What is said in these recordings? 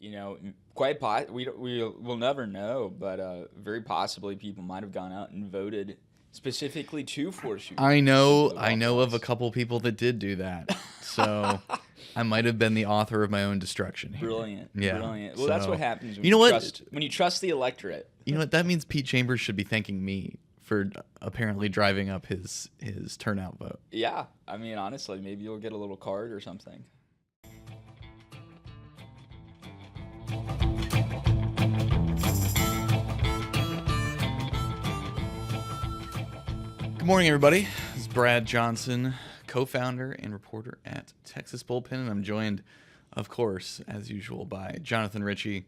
we will never know, but very possibly people might have gone out and voted specifically to force you. I over know the I know Waffle of a House. couple people that did do that. So I might have been the author of my own destruction here. Brilliant, Yeah. brilliant. Well, that's So, what happens when you know what? trust the electorate. You know what? That means Pete Chambers should be thanking me for apparently driving up his turnout vote. Yeah, I mean, honestly, maybe you'll get a little card or something. Good morning, everybody. This is Brad Johnson, co-founder and reporter at Texas Bullpen, and I'm joined, of course, as usual, by Jonathan Ritchie.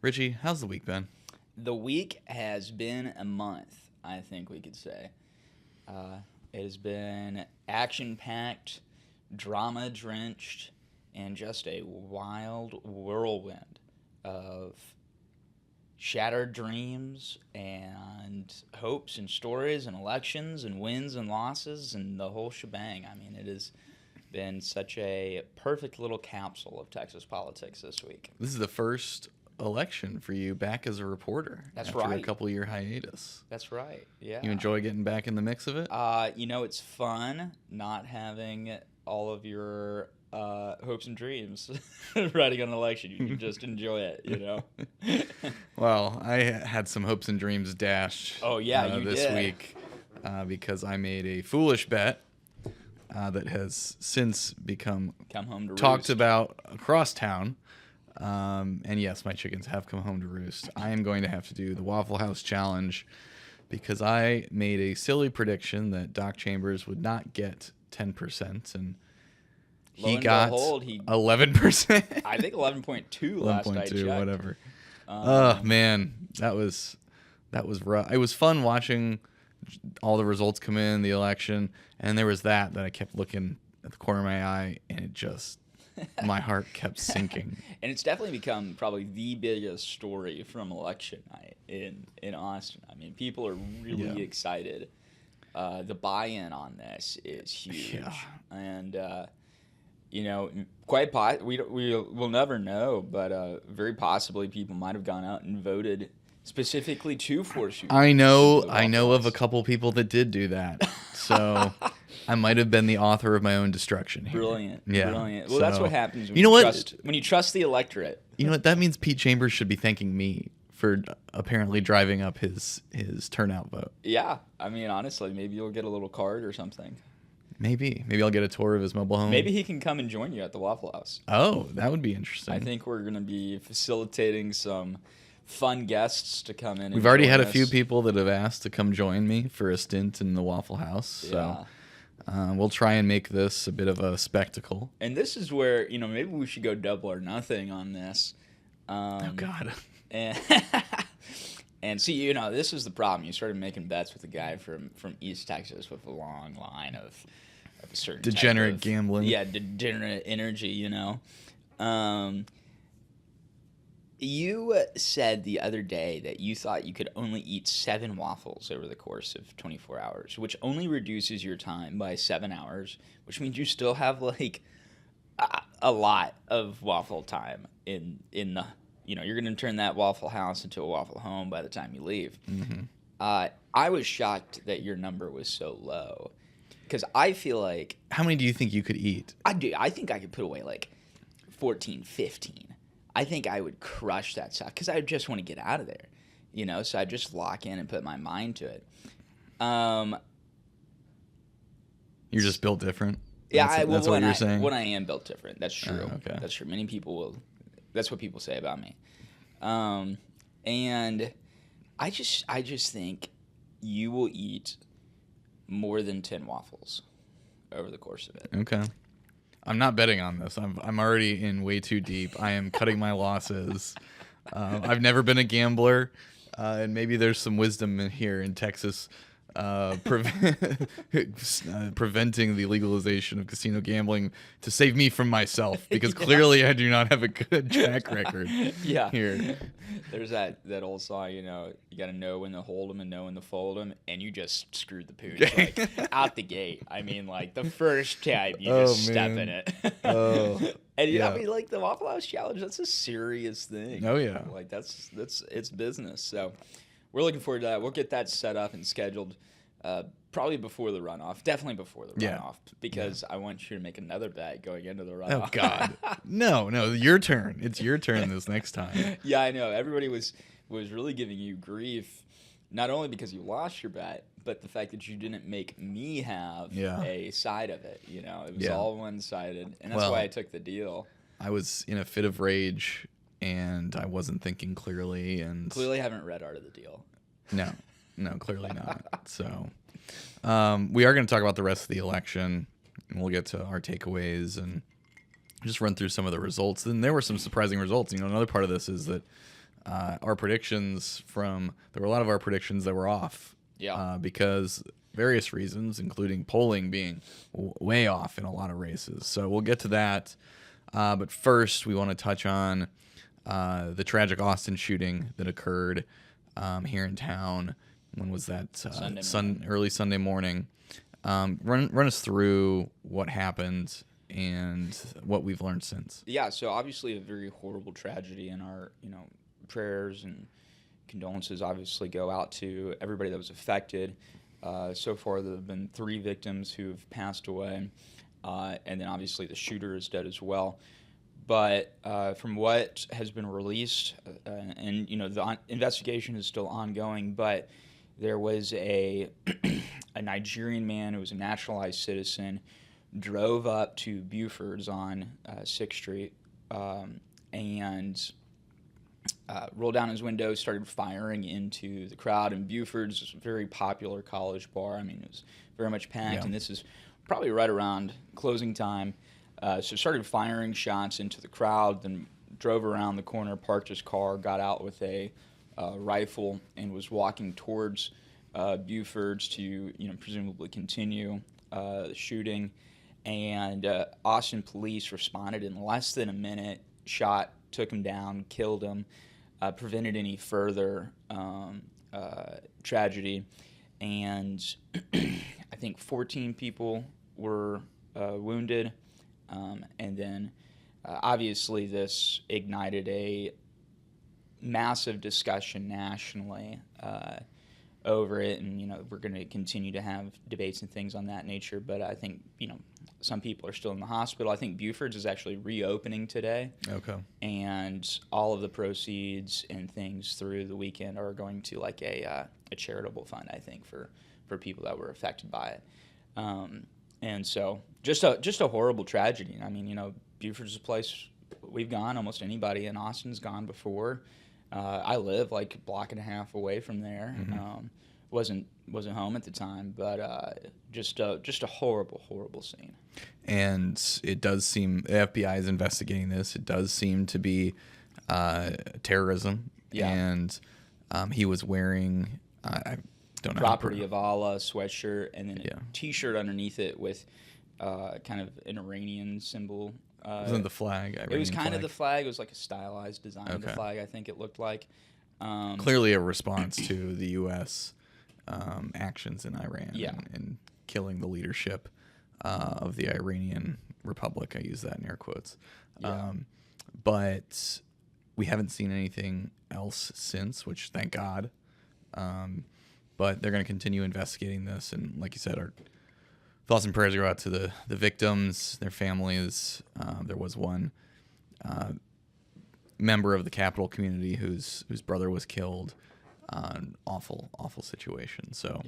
Ritchie, how's the week been? The week has been a month, I think we could say. It has been action-packed, drama-drenched, and just a wild whirlwind of shattered dreams and hopes and stories and elections and wins and losses and the whole shebang. I mean, it has been such a perfect little capsule of Texas politics this week. This is the first election for you back as a reporter. That's after right. a couple-year hiatus. That's right, yeah. You enjoy getting back in the mix of it? It's fun not having all of your hopes and dreams riding on an election. You can just enjoy it, Well, I had some hopes and dreams dashed. Oh, yeah, you this did. week because I made a foolish bet that has since become Come home to talked roost. about across town. And yes, my chickens have come home to roost. I am going to have to do the Waffle House challenge because I made a silly prediction that Doc Chambers would not get 10%, and Lo he and got behold, he 11%. I think 11.2 last I 11.2, checked. whatever. Oh man, that was rough. It was fun watching all the results come in, the election, and there was that I kept looking at the corner of my eye, and it just my heart kept sinking. And it's definitely become probably the biggest story from election night in Austin. I mean, people are really excited. The buy-in on this is huge. Yeah. And we'll never know, but very possibly people might have gone out and voted specifically to force you. I know over the of Waffle a couple people that did do that. So I might have been the author of my own destruction here. Brilliant. Yeah. Brilliant. Well, that's So, what happens when you know what? when you trust the electorate. You know what? That means Pete Chambers should be thanking me for apparently driving up his turnout vote. Yeah. I mean, honestly, maybe you'll get a little card or something. Maybe I'll get a tour of his mobile home. Maybe he can come and join you at the Waffle House. Oh, that would be interesting. I think we're going to be facilitating some fun guests to come in. We've already had a few people that have asked to come join me for a stint in the Waffle House. So we'll try and make this a bit of a spectacle. And this is where, maybe we should go double or nothing on this. Oh, God. And, and see, this is the problem. You started making bets with a guy from East Texas with a long line of a certain type Degenerate of- gambling. Yeah, degenerate energy, You said the other day that you thought you could only eat 7 waffles over the course of 24 hours, which only reduces your time by 7 hours, which means you still have like a lot of waffle time in the, you're going to turn that Waffle House into a waffle home by the time you leave. Mm-hmm. I was shocked that your number was so low because I feel like How many do you think you could eat? I think I could put away like 14, 15. I think I would crush that stuff because I just want to get out of there, so I just lock in and put my mind to it. You're just built different? Yeah, That's what you're saying? When I am built different. That's true. Okay. That's true. Many people that's what people say about me. And I just think you will eat more than 10 waffles over the course of it. Okay. I'm not betting on this. I'm already in way too deep. I am cutting my losses. I've never been a gambler, and maybe there's some wisdom in here in Texas preventing the legalization of casino gambling to save me from myself, because clearly I do not have a good track record here. There's that old song, you got to know when to hold 'em and know when to fold 'em, and you just screwed the pooch like out the gate. I mean, like the first time you just step in it. And I mean, like the Waffle House Challenge, that's a serious thing. Oh yeah, like that's it's business. So we're looking forward to that. We'll get that set up and scheduled. Probably before the runoff. Definitely before the runoff, because I want you to make another bet going into the runoff. Oh God, no, your turn. It's your turn this next time. Yeah, I know. Everybody was really giving you grief, not only because you lost your bet, but the fact that you didn't make me have a side of it. It was all one-sided, and that's why I took the deal. I was in a fit of rage, and I wasn't thinking clearly, and clearly haven't read Art of the Deal. No, clearly not. So, we are going to talk about the rest of the election, and we'll get to our takeaways and just run through some of the results. And there were some surprising results. Another part of this is that our predictions there were a lot of our predictions that were off. Yeah. Because various reasons, including polling being way off in a lot of races. So we'll get to that. But first, we want to touch on the tragic Austin shooting that occurred here in town. When was that? Early Sunday morning. Run us through what happened and what we've learned since. Yeah, so obviously a very horrible tragedy, and our prayers and condolences obviously go out to everybody that was affected. So far, there have been 3 victims who have passed away, and then obviously the shooter is dead as well. But from what has been released, and the investigation is still ongoing, but there was a Nigerian man who was a naturalized citizen, drove up to Buford's on 6th Street, and rolled down his window, started firing into the crowd. And Buford's a very popular college bar. I mean, it was very much packed, and this is probably right around closing time. So started firing shots into the crowd, then drove around the corner, parked his car, got out with a rifle, and was walking towards Buford's to presumably continue the shooting. And Austin police responded in less than a minute, took him down, killed him, prevented any further tragedy. And I think 14 people were wounded. And then obviously this ignited a massive discussion nationally over it, and we're going to continue to have debates and things on that nature. But I think some people are still in the hospital. I think Buford's is actually reopening today. Okay. And all of the proceeds and things through the weekend are going to like a charitable fund, I think, for people that were affected by it. And so just a horrible tragedy. I mean, Buford's a place we've gone. Almost anybody in Austin's gone before. I live like a block and a half away from there. Mm-hmm. Wasn't home at the time, but just a horrible scene. And it does seem the FBI is investigating this. It does seem to be terrorism. Yeah. And he was wearing I don't know, Property of Allah sweatshirt, and then a T-shirt underneath it with kind of an Iranian symbol. Wasn't the flag? It was kind of the flag. It was like a stylized design of the flag, I think it looked like. Clearly a response to the U.S. Actions in Iran and killing the leadership of the Iranian Republic. I use that in air quotes. Yeah. But we haven't seen anything else since, which thank God. But they're going to continue investigating this. And like you said, our thoughts and prayers go out to the victims, their families. There was one member of the Capitol community whose brother was killed. An awful situation. So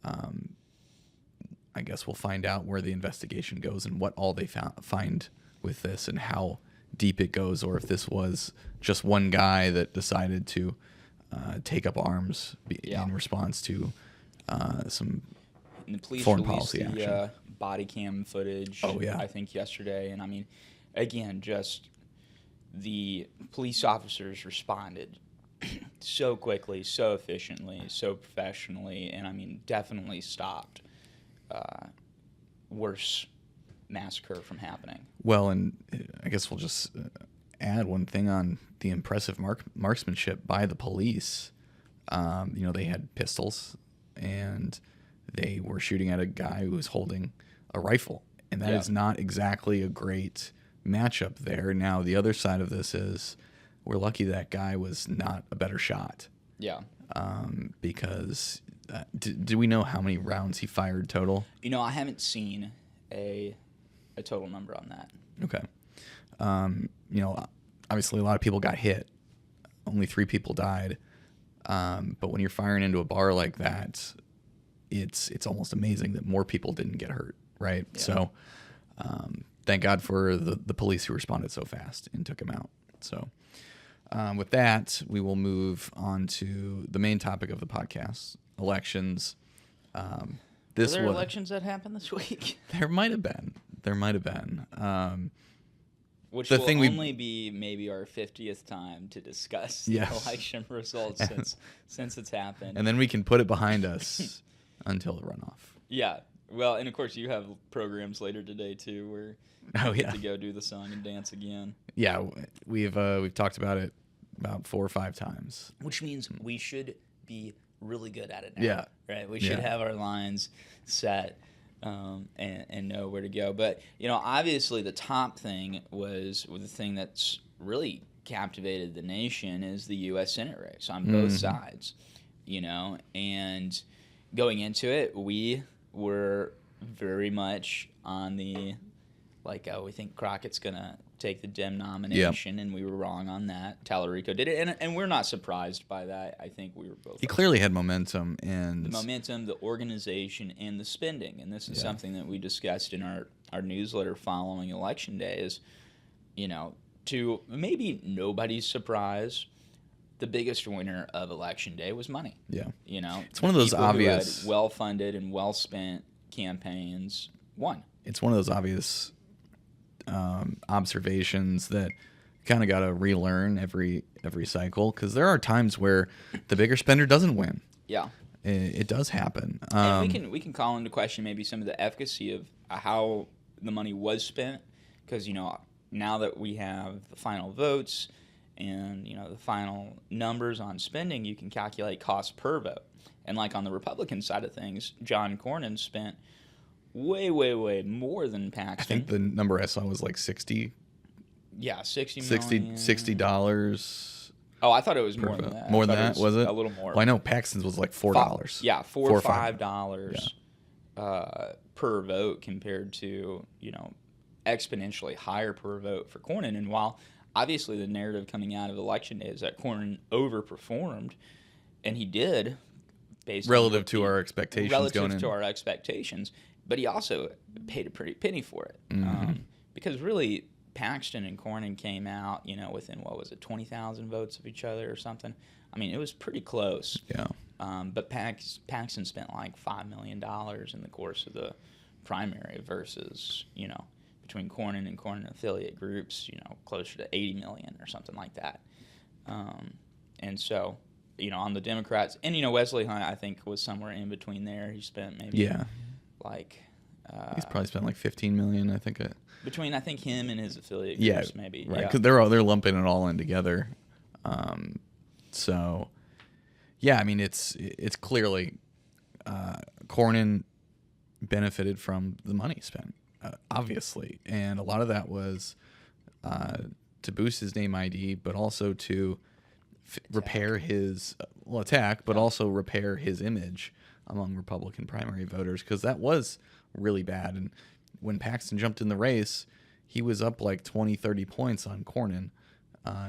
I guess we'll find out where the investigation goes and what all they find with this and how deep it goes, or if this was just one guy that decided to take up arms in response to some and the police foreign released policy action. Body cam footage, I think, yesterday. And, I mean, again, just the police officers responded so quickly, so efficiently, so professionally, and I mean, definitely stopped worse massacre from happening. Well, and I guess we'll just add one thing on the impressive marksmanship by the police. They had pistols, and they were shooting at a guy who was holding a rifle, and that is not exactly a great matchup there. Now, the other side of this is we're lucky that guy was not a better shot. Yeah. Because do we know how many rounds he fired total? I haven't seen a total number on that. Okay. Obviously a lot of people got hit. Only 3 people died. But when you're firing into a bar like that, it's almost amazing that more people didn't get hurt, right? Yeah. So thank God for the police who responded so fast and took him out. So with that, we will move on to the main topic of the podcast, elections. Were there elections that happened this week? There might have been. Which will only be maybe our 50th time to discuss the election results since it's happened. And then we can put it behind us until the runoff. Yeah. Well, and of course you have programs later today too where you get to go do the song and dance again. Yeah, we've talked about it about 4 or 5 times. Which means we should be really good at it now. Yeah. Right? We should have our lines set. And know where to go. But, obviously the top thing was the thing that's really captivated the nation is the U.S. Senate race on both sides, and going into it, we were very much on the, we think Crockett's going to take the Dem nomination, and we were wrong on that. Tallarico did it, and we're not surprised by that. I think we were both. He clearly had momentum, and the momentum, the organization, and the spending, and this is something that we discussed in our newsletter following Election Day. Is, to maybe nobody's surprise, the biggest winner of Election Day was money. Yeah, it's one of those obvious, well-funded and well-spent campaigns won. It's one of those obvious observations that kind of got to relearn every cycle, because there are times where the bigger spender doesn't win. Yeah, it does happen. And we can call into question maybe some of the efficacy of how the money was spent, because now that we have the final votes and the final numbers on spending, you can calculate cost per vote. And like on the Republican side of things, John Cornyn spent way more than Paxton. I think the number I saw was like 60. Yeah, $60 million. $60. Oh, I thought it was more than that. More than that, was it? A little more. Well, I know Paxton's was like $4. Yeah, $4 or $5 per vote compared to, exponentially higher per vote for Cornyn. And while obviously the narrative coming out of Election Day is that Cornyn overperformed, and he did, based relative to our expectations relative to our expectations. But he also paid a pretty penny for it, because really Paxton and Cornyn came out, within 20,000 votes of each other or something. I mean, it was pretty close. Yeah. But Paxton spent like $5 million in the course of the primary versus between Cornyn and Cornyn affiliate groups, closer to $80 million or something like that. And so, on the Democrats, and Wesley Hunt, I think, was somewhere in between there. He spent maybe he's probably spent like $15 million, I think. Between him and his affiliate groups, maybe. Right, because they're lumping it all in together. So, yeah, I mean, it's clearly Cornyn benefited from the money spent, obviously, and a lot of that was to boost his name ID, but also to repair his attack, but also repair his image among Republican primary voters, because that was really bad. And when Paxton jumped in the race, he was up like 20, 30 points on Cornyn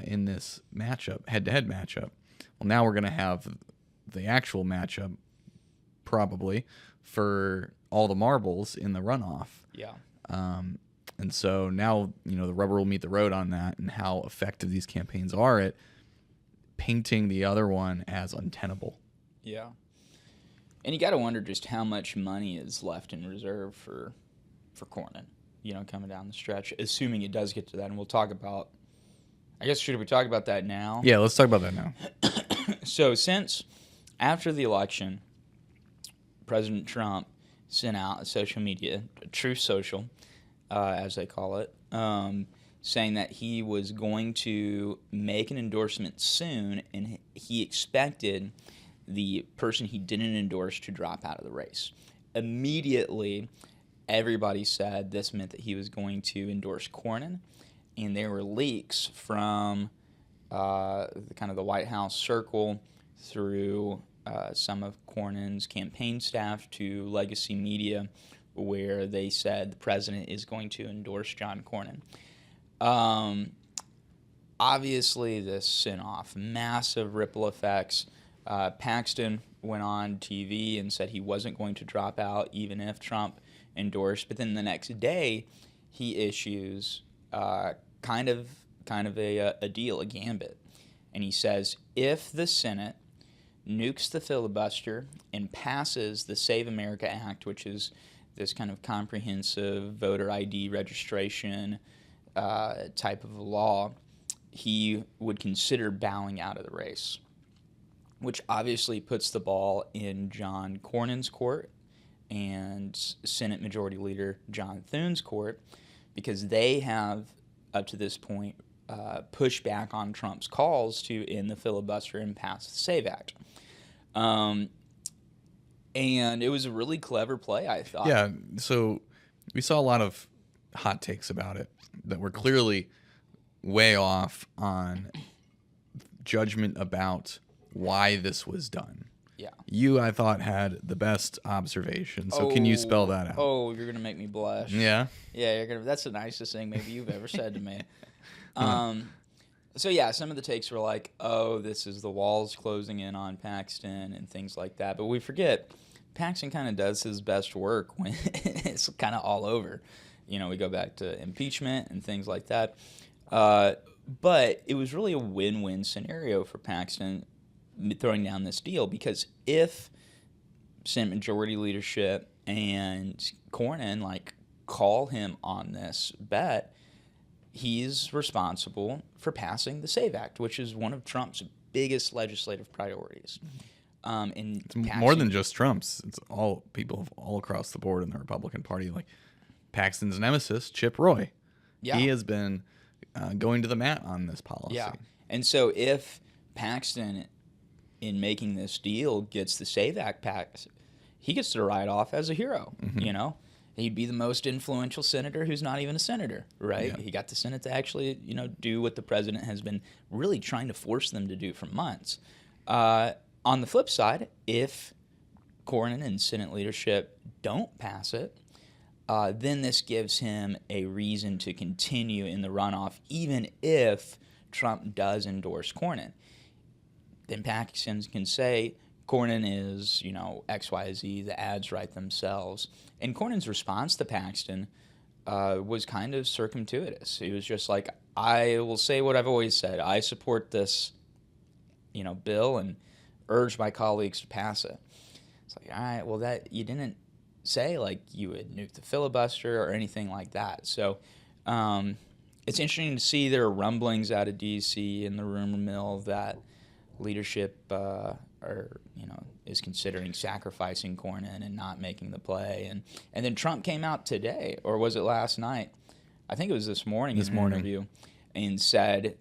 in this matchup, head-to-head matchup. Well, now we're going to have the actual matchup probably for all the marbles in the runoff. Yeah. And so now, the rubber will meet the road on that, and how effective these campaigns are at painting the other one as untenable. Yeah. And you got to wonder just how much money is left in reserve for Cornyn, coming down the stretch, assuming it does get to that. And we'll talk about, I guess, should we talk about that now? Yeah, let's talk about that now. So since after the election, President Trump sent out social media, Truth Social, as they call it, saying that he was going to make an endorsement soon, and he expected the person he didn't endorse to drop out of the race. Immediately, everybody said this meant that he was going to endorse Cornyn, and there were leaks from kind of the White House circle through some of Cornyn's campaign staff to legacy media, where they said the president is going to endorse John Cornyn. Obviously, this sent off massive ripple effects. Paxton went on TV and said he wasn't going to drop out even if Trump endorsed. But then the next day, he issues kind of a deal, a gambit. And he says, if the Senate nukes the filibuster and passes the Save America Act, which is this kind of comprehensive voter ID registration type of law, he would consider bowing out of the race, which obviously puts the ball in John Cornyn's court and Senate Majority Leader John Thune's court, because they have, up to this point, pushed back on Trump's calls to end the filibuster and pass the SAVE Act. And it was a really clever play, I thought. Yeah, so we saw a lot of hot takes about it that were clearly way off on judgment about why this was done. Yeah. You, I thought, had the best observation. So can you spell that out? Oh, you're gonna make me blush. Yeah. Yeah, that's the nicest thing maybe you've ever said to me. So yeah, some of the takes were like, "Oh, this is the walls closing in on Paxton" and things like that. But we forget Paxton kind of does his best work when it's kind of all over. You know, we go back to impeachment and things like that. But it was really a win-win scenario for Paxton throwing down this deal, because if Senate Majority Leadership and Cornyn call him on this bet, he's responsible for passing the SAVE Act, which is one of Trump's biggest legislative priorities. It's more than just Trump's. It's all people all across the board in the Republican Party. Like Paxton's nemesis, Chip Roy. Yeah. He has been going to the mat on this policy. Yeah. And so if Paxton, in making this deal, gets the SAVE Act passed, he gets to ride off as a hero, you know? He'd be the most influential senator who's not even a senator, right? Yeah. He got the Senate to actually, do what the president has been really trying to force them to do for months. On the flip side, if Cornyn and Senate leadership don't pass it, then this gives him a reason to continue in the runoff, even if Trump does endorse Cornyn. Then Paxton can say Cornyn is, XYZ, the ads write themselves. And Cornyn's response to Paxton was kind of circumtuous. He was just like, I will say what I've always said. I support this, bill and urge my colleagues to pass it. It's like, all right, well, that you didn't say you would nuke the filibuster or anything like that. So it's interesting to see there are rumblings out of D.C. in the rumor mill that leadership is considering sacrificing Cornyn and not making the play. And then Trump came out today, or was it last night? I think it was this morning in an interview, and said,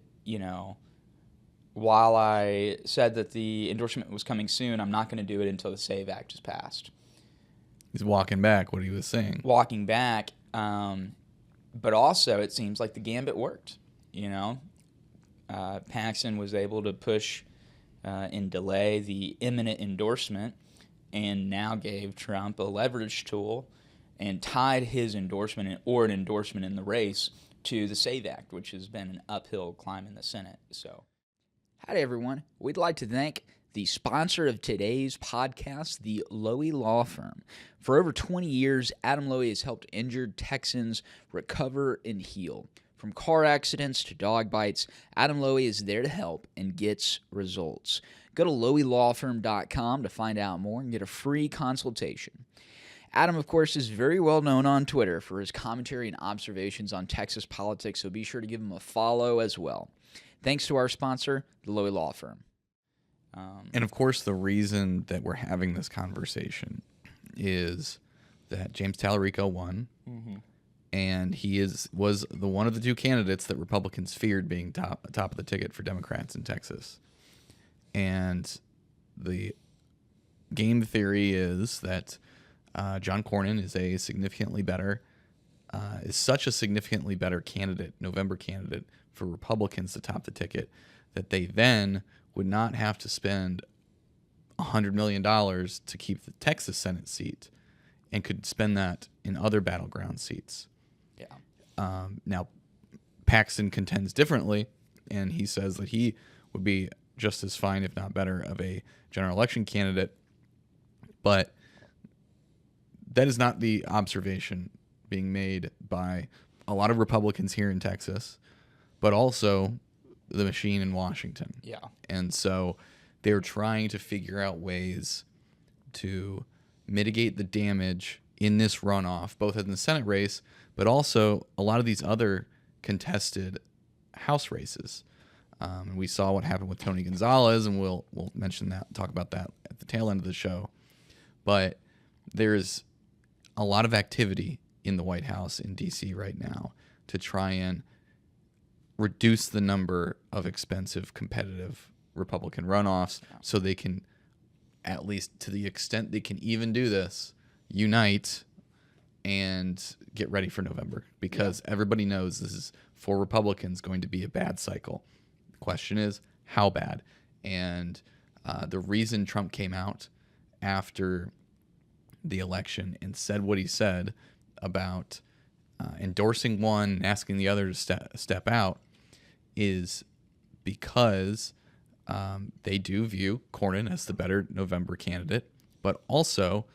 while I said that the endorsement was coming soon, I'm not going to do it until the SAVE Act is passed. He's walking back what he was saying. Walking back, but also it seems like the gambit worked, Paxton was able to push and delay the imminent endorsement, and now gave Trump a leverage tool and tied his endorsement or an endorsement in the race to the SAVE Act, which has been an uphill climb in the Senate. So, howdy everyone. We'd like to thank the sponsor of today's podcast, the Lowy Law Firm. For over 20 years, Adam Lowy has helped injured Texans recover and heal. From car accidents to dog bites, Adam Lowy is there to help and gets results. Go to loweylawfirm.com to find out more and get a free consultation. Adam, of course, is very well known on Twitter for his commentary and observations on Texas politics, so be sure to give him a follow as well. Thanks to our sponsor, the Lowy Law Firm. And of course, the reason that we're having this conversation is that James Tallarico won, and he was the one of the two candidates that Republicans feared being top of the ticket for Democrats in Texas. And the game theory is that John Cornyn is such a significantly better candidate, November candidate for Republicans to top the ticket, that they then would not have to spend $100 million to keep the Texas Senate seat and could spend that in other battleground seats. Yeah. Now, Paxton contends differently, and he says that he would be just as fine, if not better, of a general election candidate. But that is not the observation being made by a lot of Republicans here in Texas, but also the machine in Washington. Yeah. And so they're trying to figure out ways to mitigate the damage in this runoff, both in the Senate race, but also a lot of these other contested House races. And we saw what happened with Tony Gonzalez, and we'll mention that, talk about that at the tail end of the show. But there's a lot of activity in the White House in D.C. right now to try and reduce the number of expensive, competitive Republican runoffs so they can, at least to the extent they can even do this, unite and get ready for November. Because everybody knows this is, for Republicans, going to be a bad cycle. The question is, how bad? And the reason Trump came out after the election and said what he said about endorsing one and asking the other to step out is because they do view Cornyn as the better November candidate, but also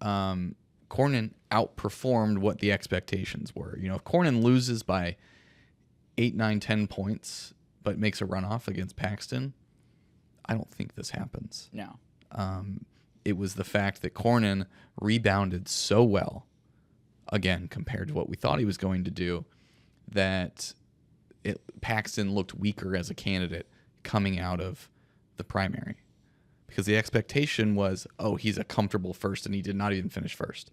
Cornyn outperformed what the expectations were. You know, if Cornyn loses by 8, 9, 10 points, but makes a runoff against Paxton, I don't think this happens. No. It was the fact that Cornyn rebounded so well, again, compared to what we thought he was going to do, that Paxton looked weaker as a candidate coming out of the primary. Because the expectation was, oh, he's a comfortable first, and he did not even finish first.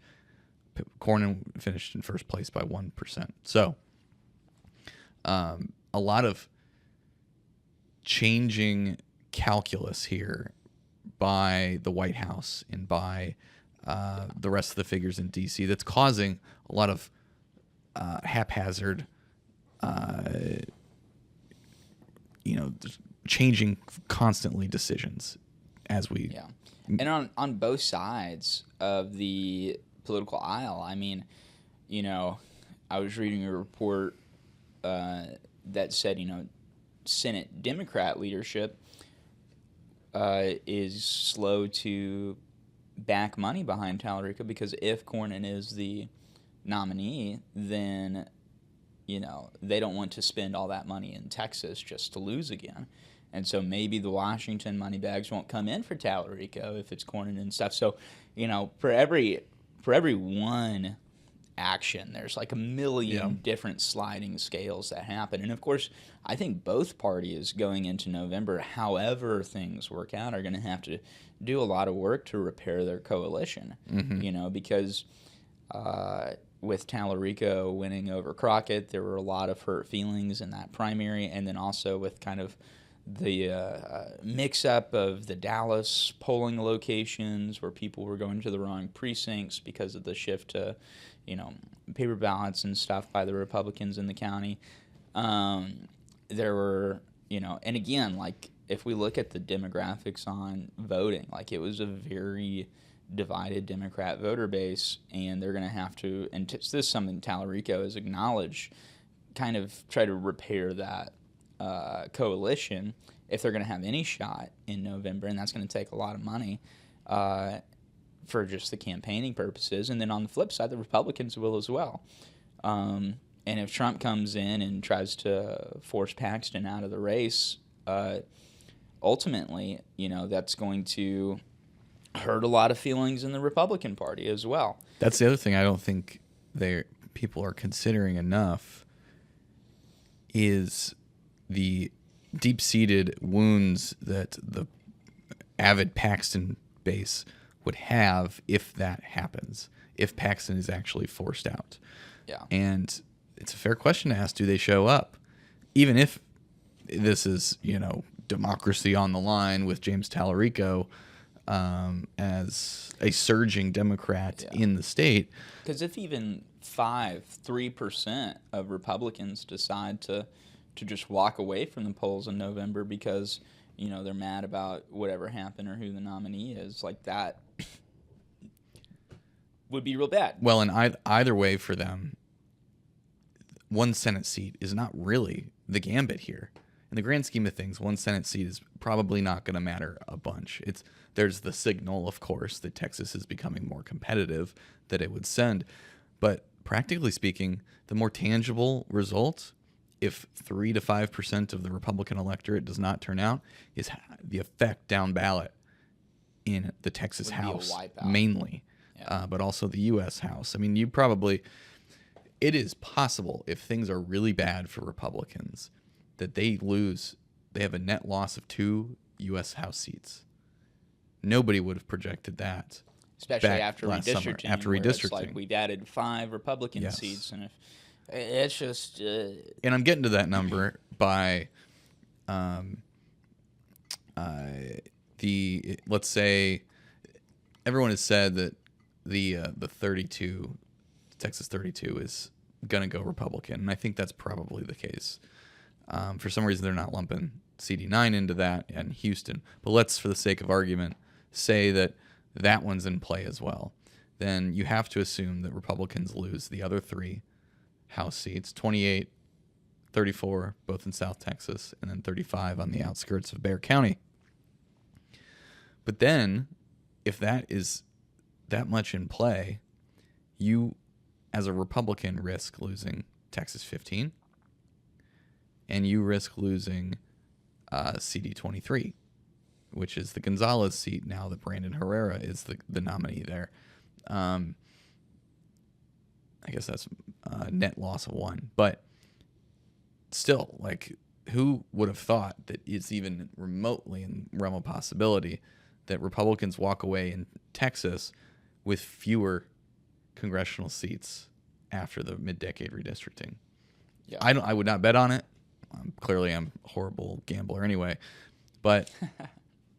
Cornyn finished in first place by 1%. So, a lot of changing calculus here by the White House and by the rest of the figures in D.C. that's causing a lot of haphazard, changing constantly decisions as we... Yeah. And on both sides of the political aisle, I mean, I was reading a report that said, Senate Democrat leadership is slow to back money behind Tallarico because if Cornyn is the nominee, then, they don't want to spend all that money in Texas just to lose again. And so maybe the Washington money bags won't come in for Tallarico if it's Cornyn and stuff. So, for every one action, there's like a million different sliding scales that happen. And of course, I think both parties going into November, however things work out, are going to have to do a lot of work to repair their coalition. Because with Tallarico winning over Crockett, there were a lot of hurt feelings in that primary, and then also with kind of the mix-up of the Dallas polling locations where people were going to the wrong precincts because of the shift to, paper ballots and stuff by the Republicans in the county. There were, and again, like, if we look at the demographics on voting, like, it was a very divided Democrat voter base, and they're going to have to, and this is something Tallarico has acknowledged, kind of try to repair that coalition if they're going to have any shot in November, and that's going to take a lot of money for just the campaigning purposes. And then on the flip side, the Republicans will as well. And if Trump comes in and tries to force Paxton out of the race, ultimately, that's going to hurt a lot of feelings in the Republican Party as well. That's the other thing I don't think people are considering enough is the deep-seated wounds that the avid Paxton base would have if that happens, if Paxton is actually forced out. Yeah. And it's a fair question to ask, do they show up? Even if this is, democracy on the line with James Tallarico as a surging Democrat in the state. Because if even 3% of Republicans decide to just walk away from the polls in November because, they're mad about whatever happened or who the nominee is, like that would be real bad. Well, in either way for them, one Senate seat is not really the gambit here. In the grand scheme of things, one Senate seat is probably not going to matter a bunch. There's the signal, of course, that Texas is becoming more competitive that it would send. But practically speaking, the more tangible result, if 3 to 5% of the Republican electorate does not turn out, is the effect down ballot in the Texas House, mainly, but also the U.S. House. I mean, it is possible if things are really bad for Republicans that they have a net loss of 2 U.S. House seats. Nobody would have projected that. Especially after redistricting. It's like we've added 5 Republican seats, and if it's just. And I'm getting to that number by, let's say, everyone has said that the 32, Texas 32 is going to go Republican, and I think that's probably the case. For some reason, they're not lumping CD9 into that and Houston. But let's, for the sake of argument, say that one's in play as well. Then you have to assume that Republicans lose the other 3 House seats, 28, 34, both in South Texas, and then 35 on the outskirts of Bexar County. But then, if that is that much in play, you, as a Republican, risk losing Texas 15, and you risk losing CD 23, which is the Gonzalez seat now that Brandon Herrera is the nominee there. I guess that's a net loss of 1. But still, like, who would have thought that it's even remotely in realm of possibility that Republicans walk away in Texas with fewer congressional seats after the mid-decade redistricting? Yeah. I would not bet on it. Clearly, I'm a horrible gambler anyway, but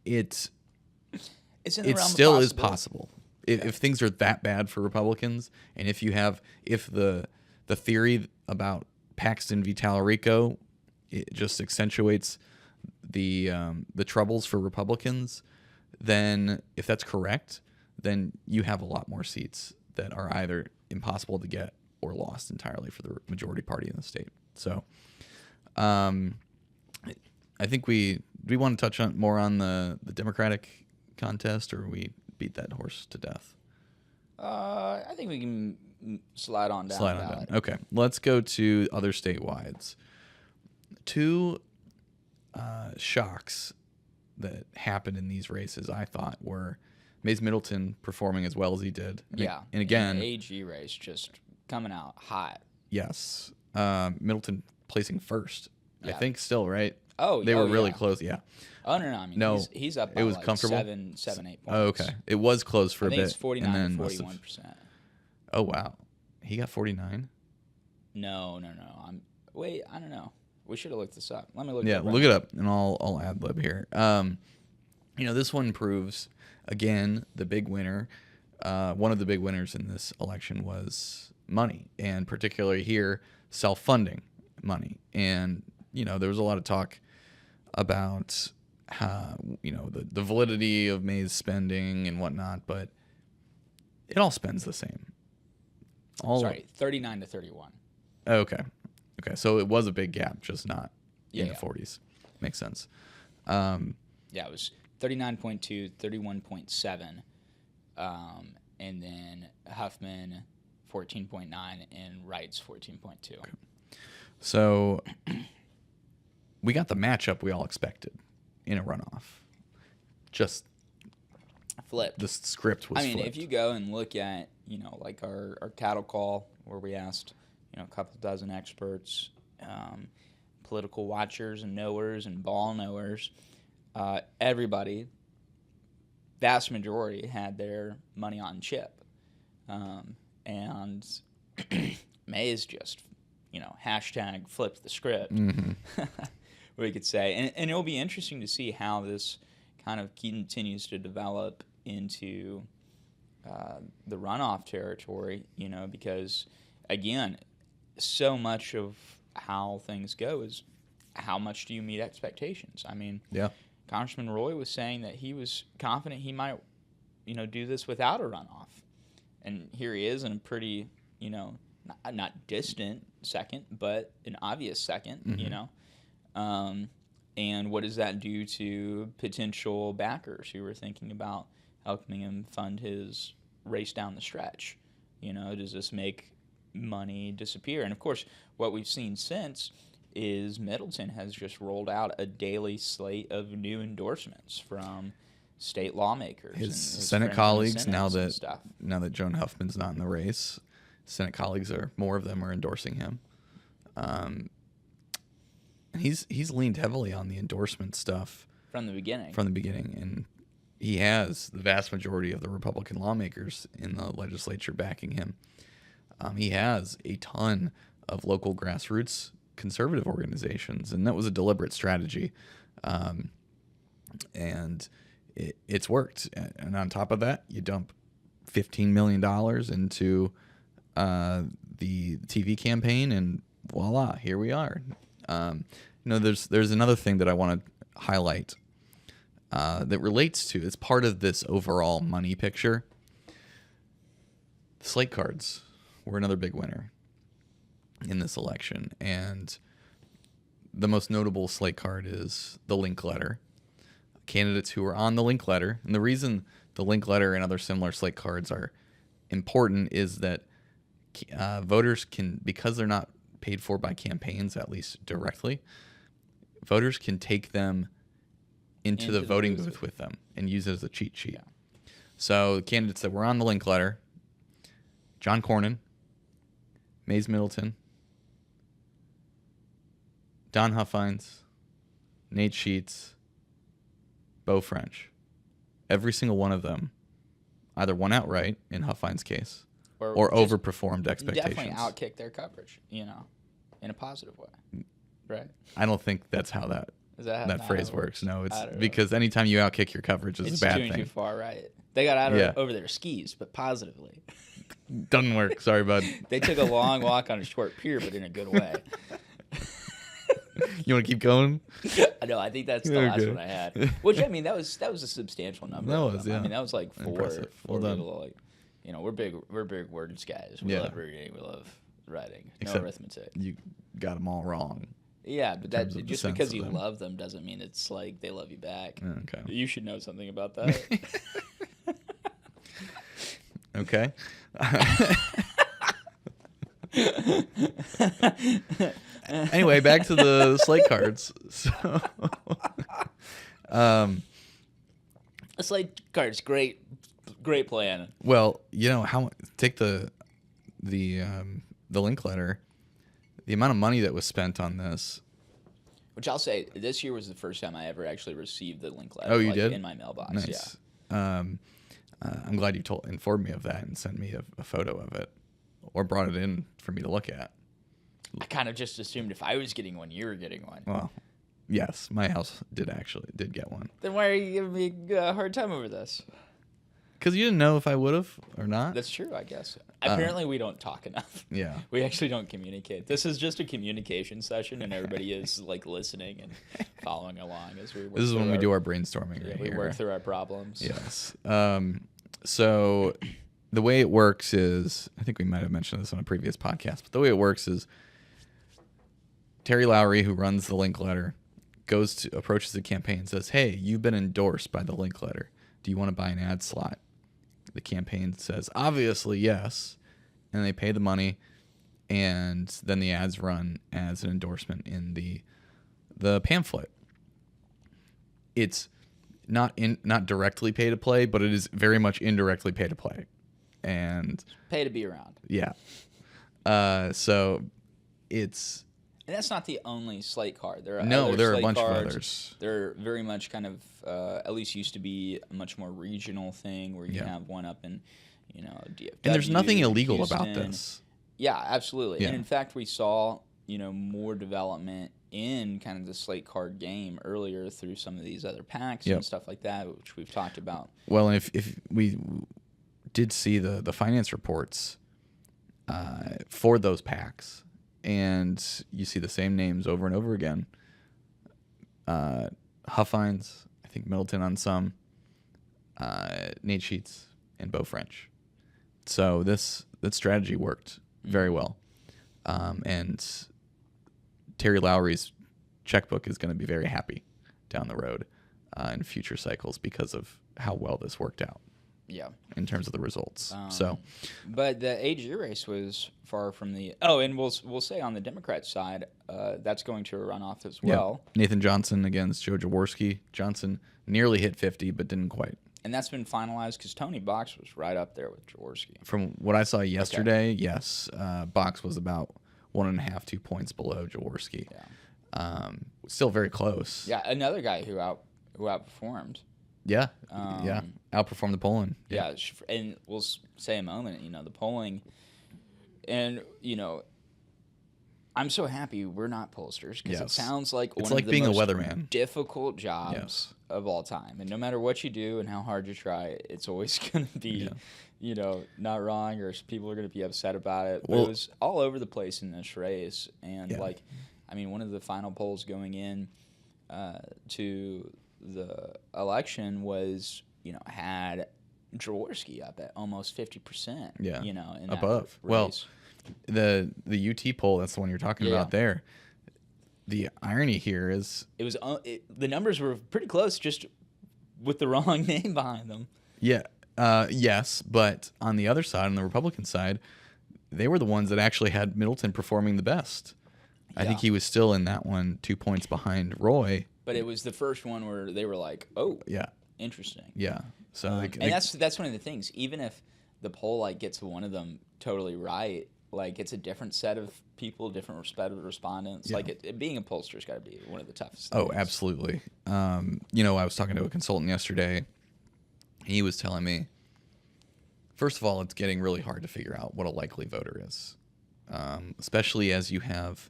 it still is possible. If things are that bad for Republicans, and if the theory about Paxton v. Tallarico, it just accentuates the troubles for Republicans, then if that's correct, then you have a lot more seats that are either impossible to get or lost entirely for the majority party in the state. So, I think we want to touch more on the Democratic contest, or we beat that horse to death? I think we can slide on down. Okay, let's go to other statewides. 2 shocks that happened in these races, I thought, were Mays Middleton performing as well as he did. And again, the AG race just coming out hot. Yes, Middleton placing first. I think still, right? Oh, they were really close. Yeah. Oh no! I mean, he's up by comfortable. 7, 8 points. Oh, okay. It was close for a bit. I think it's 49 to 41%. Oh wow, he got 49. No. I don't know. We should have looked this up. Let me look. Yeah, look it up, and I'll ad lib here. This one proves again the big winner. One of the big winners in this election was money, and particularly here, self-funding money. And there was a lot of talk about how, the validity of May's spending and whatnot, but it all spends the same. 39 to 31. Okay. So it was a big gap, just not in the 40s. Makes sense. It was 39.2, 31.7, and then Huffman 14.9 and Wright's 14.2. Okay. So we got the matchup we all expected in a runoff. Just flipped. The script was flipped. If you go and look at, like our cattle call where we asked, a couple dozen experts, political watchers and knowers and ball knowers, everybody vast majority had their money on chip. And Mays just, hashtag flipped the script, we could say. And it'll be interesting to see how this kind of continues to develop into the runoff territory, because, again, so much of how things go is how much do you meet expectations. I mean, Yeah. Congressman Roy was saying that he was confident he might, do this without a runoff. And here he is in a pretty, not distant second, but an obvious second, and what does that do to potential backers who are thinking about helping him fund his race down the stretch? Does this make money disappear? And, of course, what we've seen since is Middleton has just rolled out a daily slate of new endorsements from state lawmakers. His and Senate colleagues, now that that Joan Huffman's not in the race, Senate colleagues more of them are endorsing him. And he's leaned heavily on the endorsement stuff from the beginning. And he has the vast majority of the Republican lawmakers in the legislature backing him. He has a ton of local grassroots conservative organizations, and that was a deliberate strategy. And it's worked. And on top of that, you dump $15 million into the TV campaign, and voila, here we are. There's another thing that I want to highlight that relates to, it's part of this overall money picture. Slate cards were another big winner in this election, and the most notable slate card is the link letter. Candidates who are on the link letter, and the reason the link letter and other similar slate cards are important is that voters can, because they're not paid for by campaigns, at least directly, voters can take them into the voting booth with them and use it as a cheat sheet. Yeah. So the candidates that were on the link letter: John Cornyn, Mays Middleton, Don Huffines, Nate Sheets, Beau French. Every single one of them either won outright in Huffines' case or overperformed expectations. Definitely outkicked their coverage, in a positive way, right? I don't think that's how that phrase works. No, it's because anytime you outkick your coverage is a bad thing. It's too far, right? They got over their skis, but positively. Doesn't work. Sorry, bud. They took a long walk on a short pier, but in a good way. You want to keep going? No, I think that's the last one I had. Which, I mean, that was a substantial number. That was, yeah. I mean, that was like four. Impressive. Well done. Like, we're big words guys. We love reading. We love writing. Except no arithmetic. You got them all wrong. Yeah, but that just because you love them doesn't mean it's like they love you back. Okay. You should know something about that. Okay. Anyway, back to the slate cards. So, slate cards, great plan. Well, how take the link letter, the amount of money that was spent on this. Which I'll say, this year was the first time I ever actually received the link letter. Oh, you did? In my mailbox. Nice. Yeah. I'm glad you informed me of that and sent me a photo of it, or brought it in for me to look at. I kind of just assumed if I was getting one, you were getting one. Well, yes, my house did get one. Then why are you giving me a hard time over this? Because you didn't know if I would have or not. That's true, I guess. Apparently, we don't talk enough. Yeah. We actually don't communicate. This is just a communication session, and everybody is like listening and following along as we work. This is when we do our brainstorming right here. We work through our problems. Yes. So the way it works is, I think we might have mentioned this on a previous podcast, but the way it works is Terry Lowry, who runs the link letter, approaches the campaign and says, "Hey, you've been endorsed by the link letter. Do you want to buy an ad slot?" The campaign says, obviously, yes. And they pay the money, and then the ads run as an endorsement in the pamphlet. It's not directly pay to play, but it is very much indirectly pay to play. And pay to be around. Yeah. So it's... And that's not the only slate card. There are No, other there are a slate bunch of cards. others. They're very much kind of, at least used to be a much more regional thing where you Yeah. have one up in, DFW. And there's nothing illegal Houston. about this. Yeah, absolutely. Yeah. And in fact, we saw, more development in kind of the slate card game earlier through some of these other packs Yep. and stuff like that, which we've talked about. Well, and if we did see the finance reports for those packs, and you see the same names over and over again. Huffines, I think Middleton on some, Nate Sheets, and Beau French. So that strategy worked very well. And Terry Lowry's checkbook is going to be very happy down the road in future cycles because of how well this worked out. Yeah. In terms of the results. But the AG race was far from the. Oh, and we'll say on the Democrat side, that's going to a runoff as well. Yeah. Nathan Johnson against Joe Jaworski. Johnson nearly hit 50, but didn't quite. And that's been finalized because Tony Box was right up there with Jaworski. From what I saw yesterday, yes, Box was about 1.5, 2 points below Jaworski. Yeah. Still very close. Yeah, another guy who outperformed. Yeah, outperformed the polling. Yeah, and we'll say a moment, the polling, and, I'm so happy we're not pollsters because it sounds like it's one like of the being most a weatherman. difficult jobs of all time. And no matter what you do and how hard you try, it's always going to be, not wrong, or people are going to be upset about it. But it was all over the place in this race. And, one of the final polls going in to the election was, had Jaworski up at almost 50%. Yeah, in above. Race. Well, the UT poll, that's the one you're talking about there. The irony here is the numbers were pretty close, just with the wrong name behind them. Yeah, yes, but on the other side, on the Republican side, they were the ones that actually had Middleton performing the best. I think he was still in that one 2 points behind Roy. But it was the first one where they were like, "Oh, yeah, interesting." Yeah. So and that's one of the things. Even if the poll gets one of them totally right, it's a different set of people, different set of respondents. Yeah. Being a pollster's got to be one of the toughest things. Oh, things. absolutely. I was talking to a consultant yesterday. He was telling me, first of all, it's getting really hard to figure out what a likely voter is, especially as you have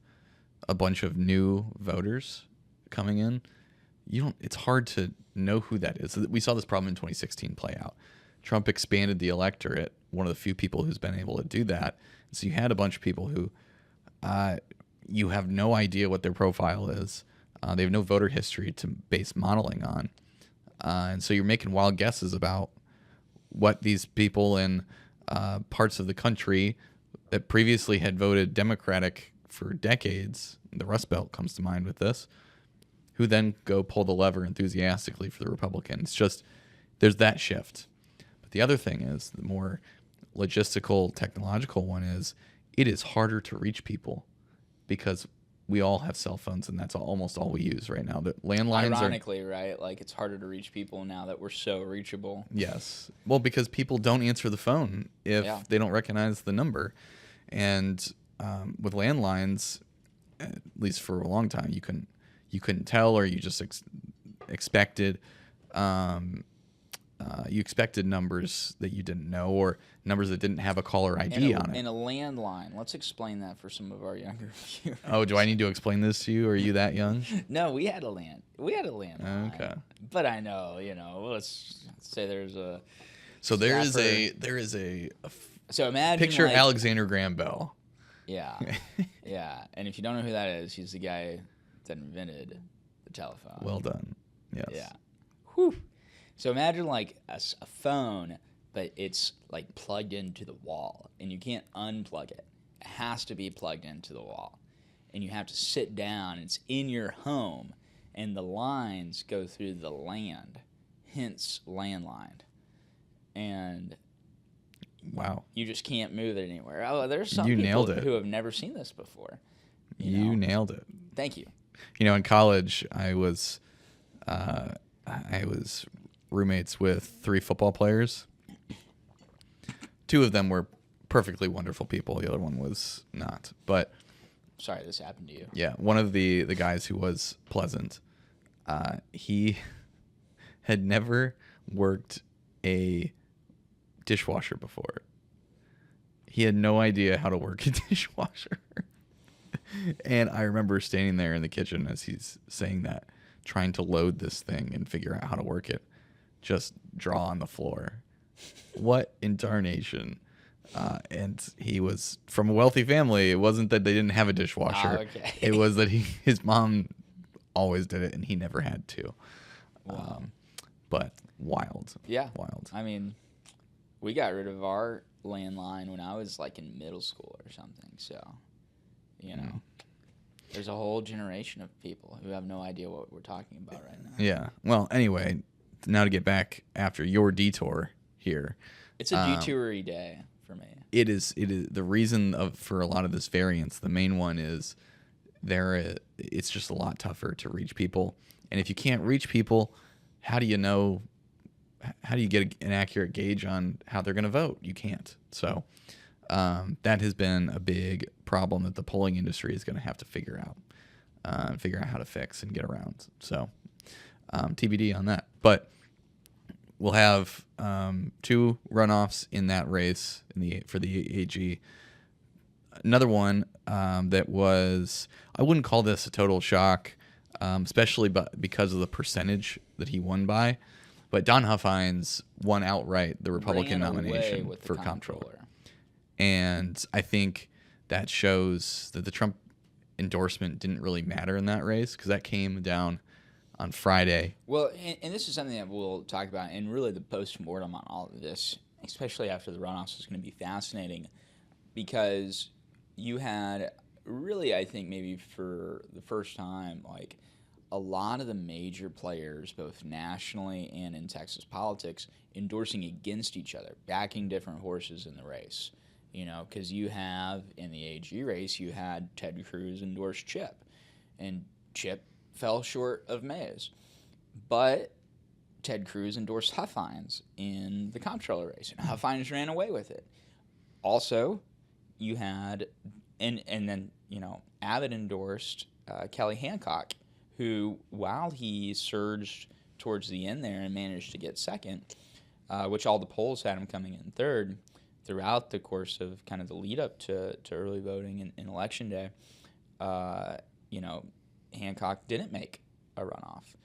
a bunch of new voters coming in. It's hard to know who that is. We saw this problem in 2016 play out. Trump expanded the electorate, one of the few people who's been able to do that. So you had a bunch of people who you have no idea what their profile is. They have no voter history to base modeling on. And so you're making wild guesses about what these people in parts of the country that previously had voted Democratic for decades, the Rust Belt comes to mind with this, who then go pull the lever enthusiastically for the Republican. It's just, there's that shift. But the other thing is, the more logistical, technological one is, it is harder to reach people because we all have cell phones, and that's almost all we use right now. The landlines Ironically, right? It's harder to reach people now that we're so reachable. Yes. Well, because people don't answer the phone if they don't recognize the number. And with landlines, at least for a long time, you couldn't tell, or you just expected you expected numbers that you didn't know, or numbers that didn't have a caller ID on it. And a landline. Let's explain that for some of our younger viewers. Oh, do I need to explain this to you? Are you that young? No, we had a landline. Okay. But I know, let's say there's a. So there is a so imagine picture Alexander Graham Bell. Yeah. Yeah. And if you don't know who that is, he's the guy that invented the telephone. Well done. Yes. Yeah. Whew. So imagine a phone, but it's plugged into the wall, and you can't unplug it. It has to be plugged into the wall, and you have to sit down. It's in your home, and the lines go through the land, hence landline. And wow, you just can't move it anywhere. Oh, there's some people who have never seen this before. You nailed it. Thank you. In college, I was roommates with 3 football players. 2 of them were perfectly wonderful people. The other one was not. But sorry this happened to you. Yeah, one of the guys who was Pleasant, he had never worked a dishwasher before. He had no idea how to work a dishwasher. And I remember standing there in the kitchen as he's saying that, trying to load this thing and figure out how to work it. Just draw on the floor. What in tarnation? And he was from a wealthy family. It wasn't that they didn't have a dishwasher. Okay. It was that his mom always did it and he never had to. Wow. But wild. Yeah. Wild. I mean, we got rid of our landline when I was like in middle school or something. So, you know, there's a whole generation of people who have no idea what we're talking about right now. Yeah. Well, anyway, now to get back after your detour here. It's a detour-y day for me. It is the reason for a lot of this variance. The main one is it's just a lot tougher to reach people. And if you can't reach people, how do you know? How do you get an accurate gauge on how they're going to vote? You can't. So that has been a big problem that the polling industry is going to have to figure out how to fix and get around. So TBD on that. But we'll have 2 runoffs in that race for the AG. Another one that was, I wouldn't call this a total shock, especially because of the percentage that he won by. But Don Huffines won outright the Republican nomination for comptroller. And I think that shows that the Trump endorsement didn't really matter in that race because that came down on Friday. Well, and this is something that we'll talk about, and really the post-mortem on all of this, especially after the runoffs, is going to be fascinating because you had really, I think maybe for the first time, like a lot of the major players, both nationally and in Texas politics, endorsing against each other, backing different horses in the race. You know, because you have, in the AG race, you had Ted Cruz endorse Chip, and Chip fell short of Mays. But Ted Cruz endorsed Huffines in the comptroller race, and Huffines ran away with it. Also, you had, and then, you know, Abbott endorsed Kelly Hancock, who, while he surged towards the end there and managed to get second, which all the polls had him coming in third, throughout the course of kind of the lead up to early voting in Election Day, you know, Hancock didn't make a runoff.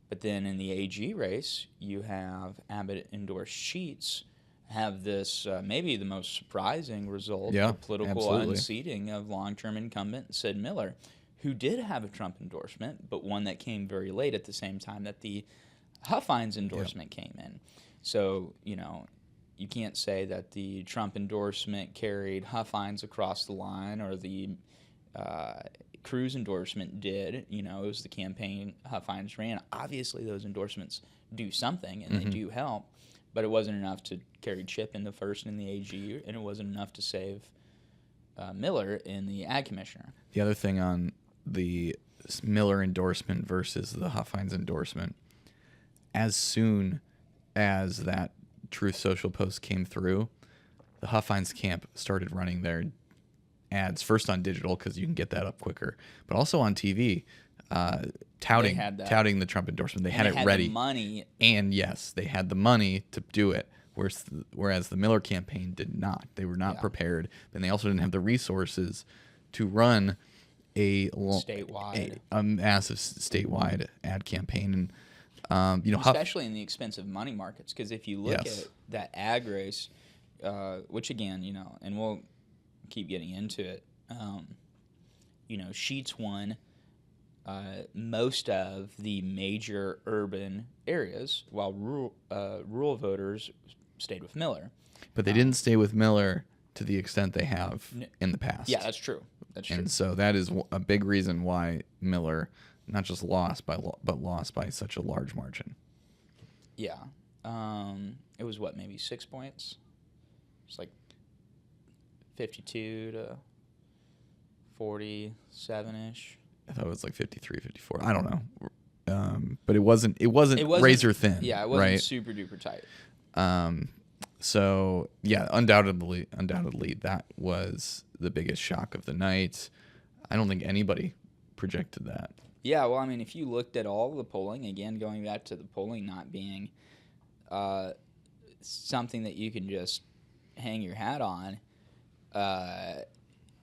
But then in the AG race, you have Abbott endorsed Sheets have this maybe the most surprising result, the political unseating of long-term incumbent Sid Miller, who did have a Trump endorsement, but one that came very late at the same time that the Huffines endorsement came in. So, you know, you can't say that the Trump endorsement carried Huffines across the line or the Cruz endorsement did. You know, it was the campaign Huffines ran. Obviously, those endorsements do something, and they do help, but it wasn't enough to carry Chip in the first in the AG, and it wasn't enough to save Miller in the Ag Commissioner. The other thing on the Miller endorsement versus the Huffines endorsement, as soon as that Truth Social post came through, the Huffines camp started running their ads, first on digital because you can get that up quicker, but also on TV, touting the Trump endorsement. They had it ready. The money. And yes, they had the money to do it, whereas the Miller campaign did not. They were not prepared, and they also didn't have the resources to run a massive statewide ad campaign. And you know, especially in the expensive money markets, because if you look at that ag race, which again, you know, and we'll keep getting into it, you know, Sheets won most of the major urban areas, while rural voters stayed with Miller. But they didn't stay with Miller to the extent they have in the past. Yeah, that's true. And so that is a big reason why Miller not just lost but lost by such a large margin. Yeah. It was maybe 6 points? It's like 52 to 47-ish. I thought it was like 53, 54. I don't know. But it wasn't razor thin. Yeah, it wasn't right? super duper tight. So yeah, undoubtedly that was the biggest shock of the night. I don't think anybody projected that. Yeah, well, I mean, if you looked at all the polling, again, going back to the polling not being something that you can just hang your hat on,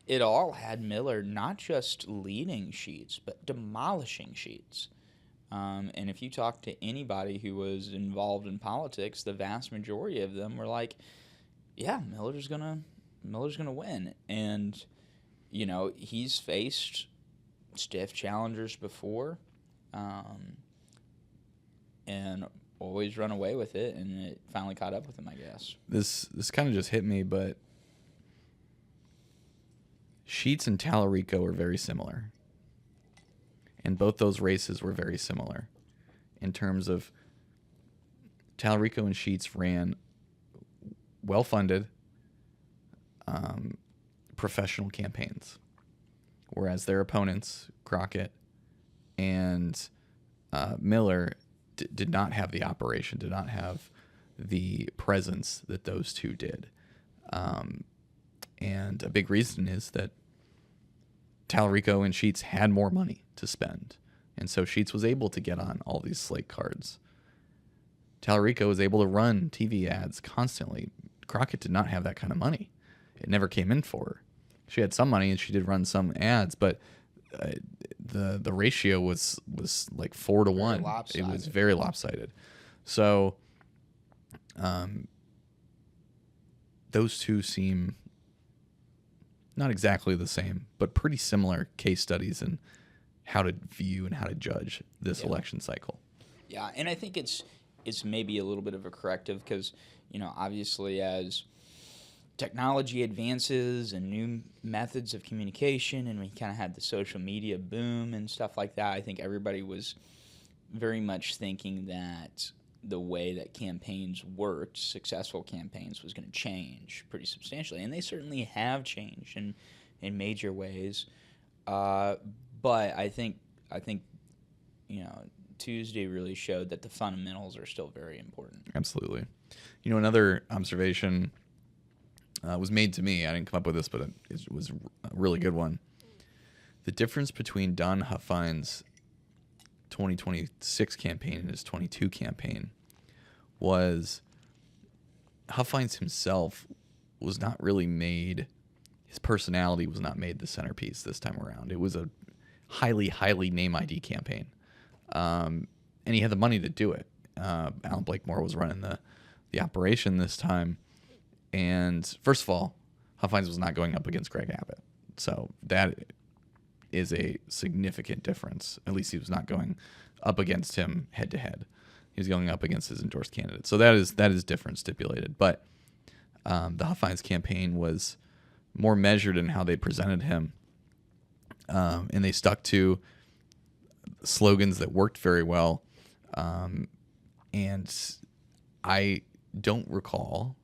it all had Miller not just leading Sheets, but demolishing Sheets. And if you talk to anybody who was involved in politics, the vast majority of them were like, "Yeah, Miller's gonna win." And he's faced stiff challengers before, and always run away with it, and it finally caught up with him, I guess. This kind of just hit me, but Sheets and Tallarico are very similar. And both those races were very similar in terms of Tallarico and Sheets ran well-funded professional campaigns, whereas their opponents, Crockett and Miller, did not have the operation, did not have the presence that those two did. And a big reason is that Tallarico and Sheets had more money to spend. And so Sheets was able to get on all these slate cards. Tallarico was able to run TV ads constantly. Crockett did not have that kind of money. It never came in for her. She had some money and she did run some ads, but the ratio was like 4 to 1. It was very lopsided. So those two seem not exactly the same, but pretty similar case studies in how to view and how to judge this election cycle. Yeah, and I think it's maybe a little bit of a corrective because, obviously as technology advances and new methods of communication, and we kind of had the social media boom and stuff like that, I think everybody was very much thinking that the way that campaigns worked, successful campaigns, was going to change pretty substantially. And they certainly have changed in major ways. But I think Tuesday really showed that the fundamentals are still very important. Absolutely. Another observation was made to me. I didn't come up with this, but it was a really good one. The difference between Don Huffines' 2026 campaign and his 22 campaign was Huffines himself was not really made, his personality was not made the centerpiece this time around. It was a highly, highly name ID campaign. And he had the money to do it. Alan Blakemore was running the operation this time. And first of all, Huffines was not going up against Greg Abbott. So that is a significant difference. At least he was not going up against him head to head. He was going up against his endorsed candidate. So that is different, stipulated. But the Huffines campaign was more measured in how they presented him. And they stuck to slogans that worked very well. And I don't recall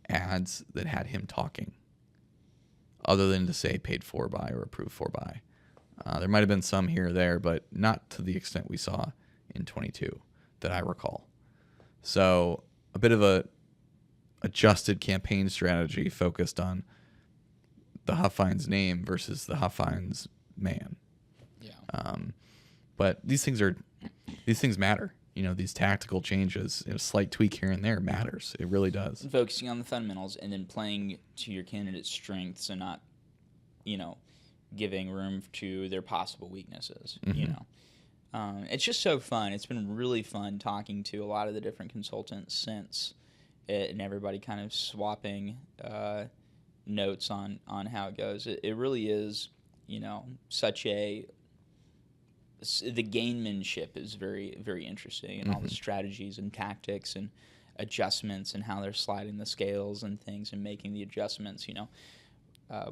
ads that had him talking other than to say paid for by or approved for by. There might have been some here or there, but not to the extent we saw in 22 that I recall. So a bit of a adjusted campaign strategy focused on the Huffines name versus the Huffines man. Yeah. But these things matter. These tactical changes, a slight tweak here and there matters. It really does. Focusing on the fundamentals and then playing to your candidate's strengths and not, giving room to their possible weaknesses. Mm-hmm. It's just so fun. It's been really fun talking to a lot of the different consultants since it, and everybody kind of swapping notes on how it goes. It really is, such a... The gamemanship is very, very interesting, and all the strategies and tactics and adjustments and how they're sliding the scales and things and making the adjustments.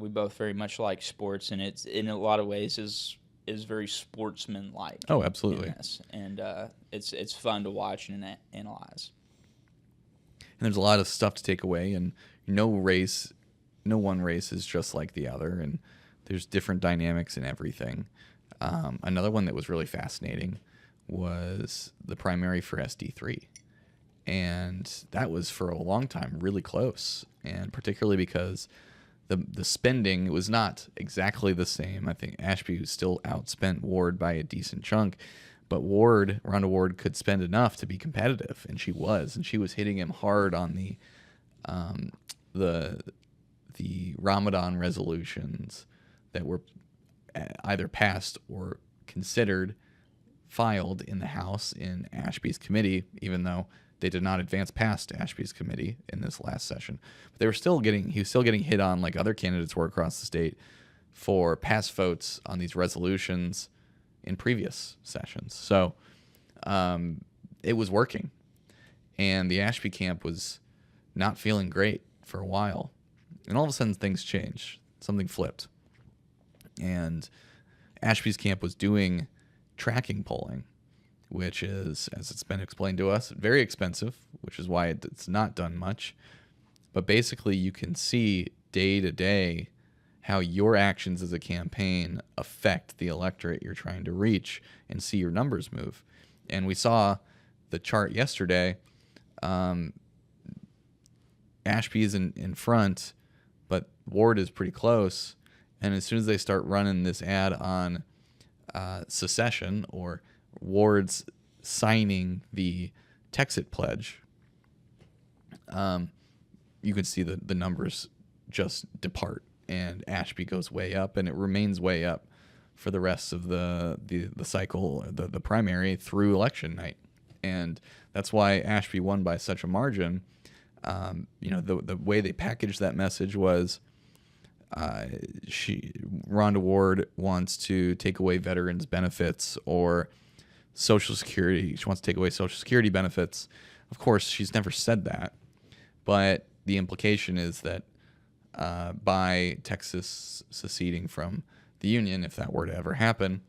We both very much like sports, and it's in a lot of ways is very sportsman-like. Oh, absolutely. And it's fun to watch and analyze. And there's a lot of stuff to take away, and no one race is just like the other, and there's different dynamics in everything. Another one that was really fascinating was the primary for SD3. And that was for a long time really close, and particularly because the spending was not exactly the same. I think Ashby still outspent Ward by a decent chunk, but Rhonda Ward could spend enough to be competitive, and she was hitting him hard on the Ramadan resolutions that were either passed or considered filed in the House in Ashby's committee, even though they did not advance past Ashby's committee in this last session. But he was still getting hit on like other candidates were across the state for pass votes on these resolutions in previous sessions. So it was working. And the Ashby camp was not feeling great for a while. And all of a sudden things changed. Something flipped. And Ashby's camp was doing tracking polling, which is, as it's been explained to us, very expensive, which is why it's not done much. But basically, you can see day to day how your actions as a campaign affect the electorate you're trying to reach and see your numbers move. And we saw the chart yesterday. Ashby is in front, but Ward is pretty close. And as soon as they start running this ad on secession or Ward's signing the Texit pledge, you can see the numbers just depart, and Ashby goes way up, and it remains way up for the rest of the cycle, the primary through election night. And that's why Ashby won by such a margin. The way they packaged that message was Rhonda Ward wants to take away veterans benefits or Social Security. She wants to take away Social Security benefits. Of course, she's never said that, but the implication is that by Texas seceding from the Union, if that were to ever happen,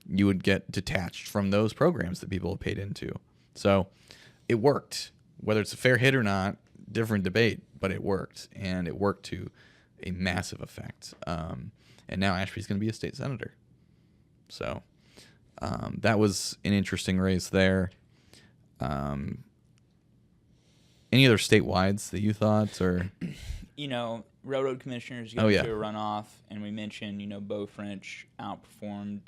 you would get detached from those programs that people have paid into. So it worked. Whether it's a fair hit or not, different debate, but it worked, and it worked to a massive effect. And now Ashby's going to be a state senator. So that was an interesting race there. Any other statewides that you thought, or railroad commissioners going to a runoff, and we mentioned Beau French outperformed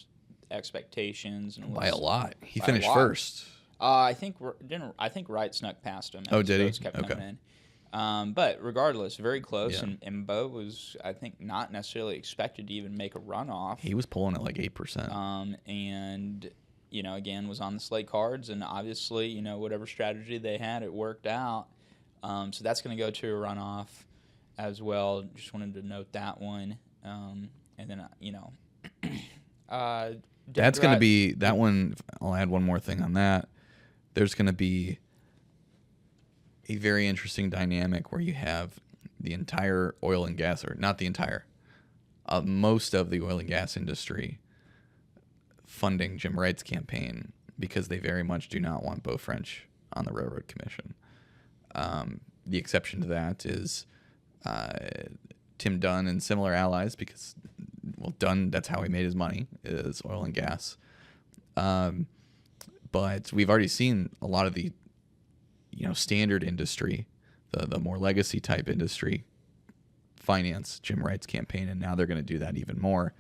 expectations and by a lot. He finished first. I think Wright snuck past him. Oh, did he? Kept coming in. But regardless, very close, and Beau was, I think, not necessarily expected to even make a runoff. He was pulling at like 8%. And again, was on the slate cards, and obviously, whatever strategy they had, it worked out. So that's going to go to a runoff as well. Just wanted to note that one. And then, that's going to be that one. I'll add one more thing on that. There's going to be a very interesting dynamic where you have the entire oil and gas, or not the entire, most of the oil and gas industry funding Jim Wright's campaign because they very much do not want Beau French on the Railroad Commission. The exception to that is Tim Dunn and similar allies because, Dunn, that's how he made his money, is oil and gas. But we've already seen a lot of the, standard industry, the more legacy type industry, finance Jim Wright's campaign, and now they're going to do that even more,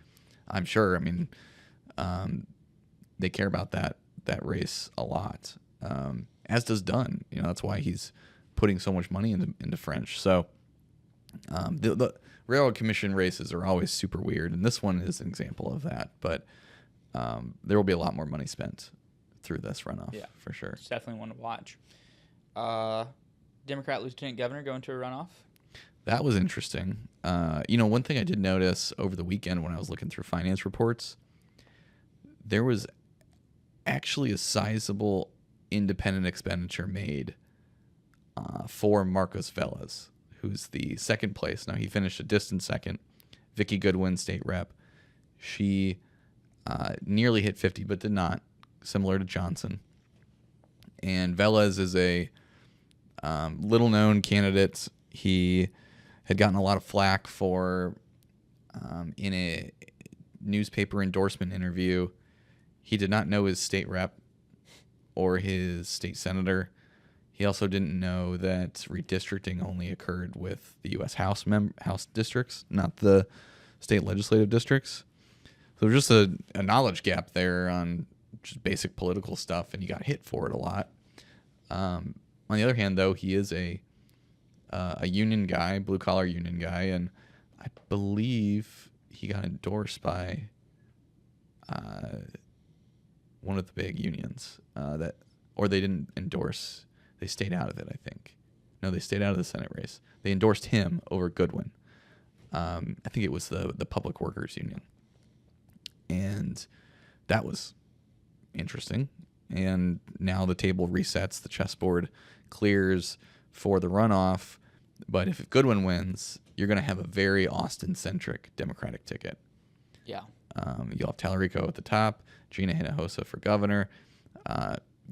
I'm sure. I mean, they care about that race a lot, as does Dunn. That's why he's putting so much money into French. So the Railroad Commission races are always super weird, and this one is an example of that. But there will be a lot more money spent through this runoff, for sure. It's definitely one to watch. Democrat Lieutenant Governor going to a runoff? That was interesting. One thing I did notice over the weekend when I was looking through finance reports, there was actually a sizable independent expenditure made for Marcos Velez, who's the second place. Now, he finished a distant second. Vicki Goodwin, state rep. She nearly hit 50, but did not, similar to Johnson. And Velez is a little-known candidate. He had gotten a lot of flack for, in a newspaper endorsement interview, he did not know his state rep or his state senator. He also didn't know that redistricting only occurred with the U.S. House districts, not the state legislative districts. So there's just a knowledge gap there on just basic political stuff, and he got hit for it a lot. On the other hand, though, he is a union guy, blue-collar union guy, and I believe he got endorsed by one of the big unions or they didn't endorse. They stayed out of it, I think. No, they stayed out of the Senate race. They endorsed him over Goodwin. I think it was the Public Workers Union. And that was interesting. And now the table resets, the chessboard clears for the runoff. But if Goodwin wins, you're going to have a very Austin-centric Democratic ticket. Yeah. You'll have Tallarico at the top, Gina Hinojosa for governor,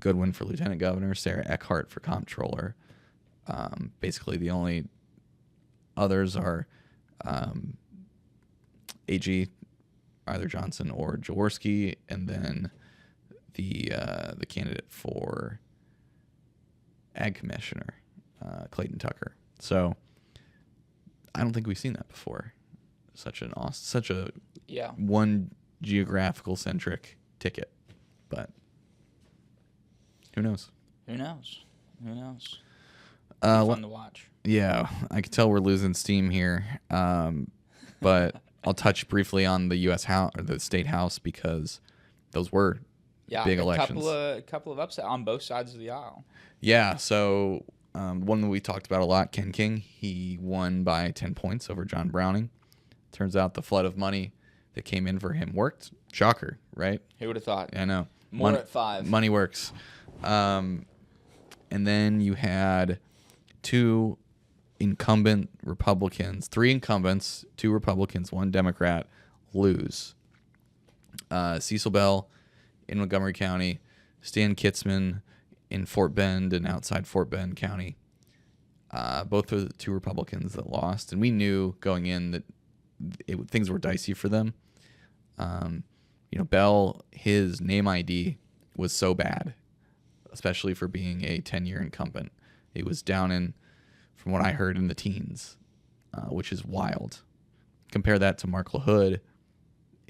Goodwin for lieutenant governor, Sarah Eckhart for comptroller. Basically, the only others are AG, either Johnson or Jaworski, and then the candidate for ag commissioner, Clayton Tucker. So I don't think we've seen that before. Such a one geographical centric ticket, but who knows? Who knows? Fun to watch. Yeah, I can tell we're losing steam here, but I'll touch briefly on the U.S. House or the state house because those were big elections. A couple of upsets on both sides of the aisle. Yeah, so one that we talked about a lot, Ken King, he won by 10 points over John Browning. Turns out the flood of money that came in for him worked. Shocker, right? Who would have thought? I know. More at 5. Money works. And then you had 2 incumbent Republicans, 3 incumbents, 2 Republicans, 1 Democrat lose. Cecil Bell in Montgomery County, Stan Kitzman in Fort Bend and outside Fort Bend County. Both are the 2 Republicans that lost, and we knew going in that things were dicey for them. Bell, his name ID was so bad, especially for being a 10-year incumbent. It was down in, from what I heard, in the teens, which is wild. Compare that to Mark LaHood,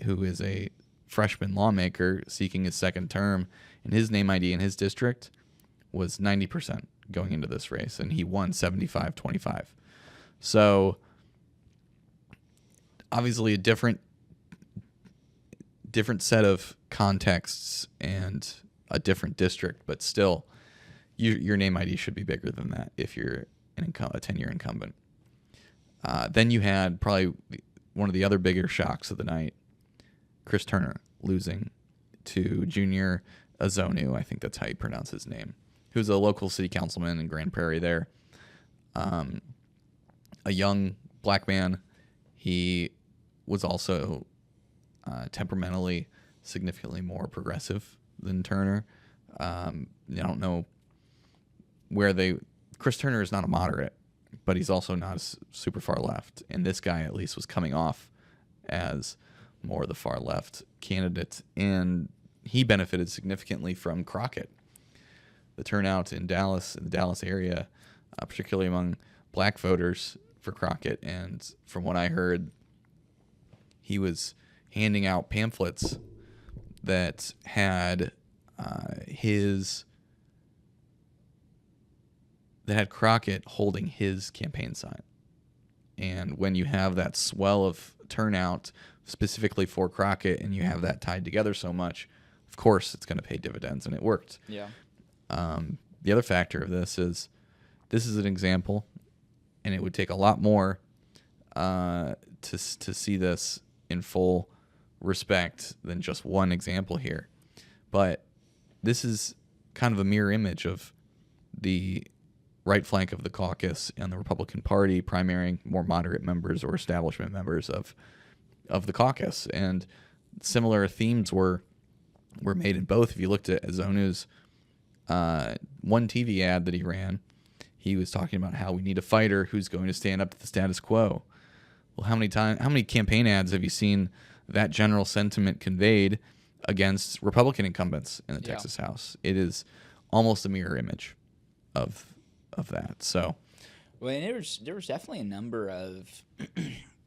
who is a freshman lawmaker seeking his second term, and his name ID in his district was 90% going into this race, and he won 75-25. So obviously a different set of contexts and a different district, but still your name ID should be bigger than that if you're a 10-year incumbent. Then you had probably one of the other bigger shocks of the night, Chris Turner losing to Junior Azonu, I think that's how you pronounce his name, who's a local city councilman in Grand Prairie there. A young black man. He was also temperamentally significantly more progressive than Turner. I don't know where Chris Turner is not a moderate, but he's also not super far left. And this guy at least was coming off as more the far left candidate, and he benefited significantly from Crockett. The turnout in Dallas, in the Dallas area, particularly among black voters for Crockett, and from what I heard, he was handing out pamphlets that had Crockett holding his campaign sign. And when you have that swell of turnout specifically for Crockett and you have that tied together so much, of course it's going to pay dividends, and it worked. Yeah. The other factor of this is an example, and it would take a lot more to see this in full respect than just one example here. But this is kind of a mirror image of the right flank of the caucus and the Republican Party primarying more moderate members or establishment members of the caucus. And similar themes were made in both. If you looked at Azonu's one TV ad that he ran, he was talking about how we need a fighter who's going to stand up to the status quo. Well, how many campaign ads have you seen that general sentiment conveyed against Republican incumbents in the Texas House? It is almost a mirror image of that. So, Well, and there was definitely a number of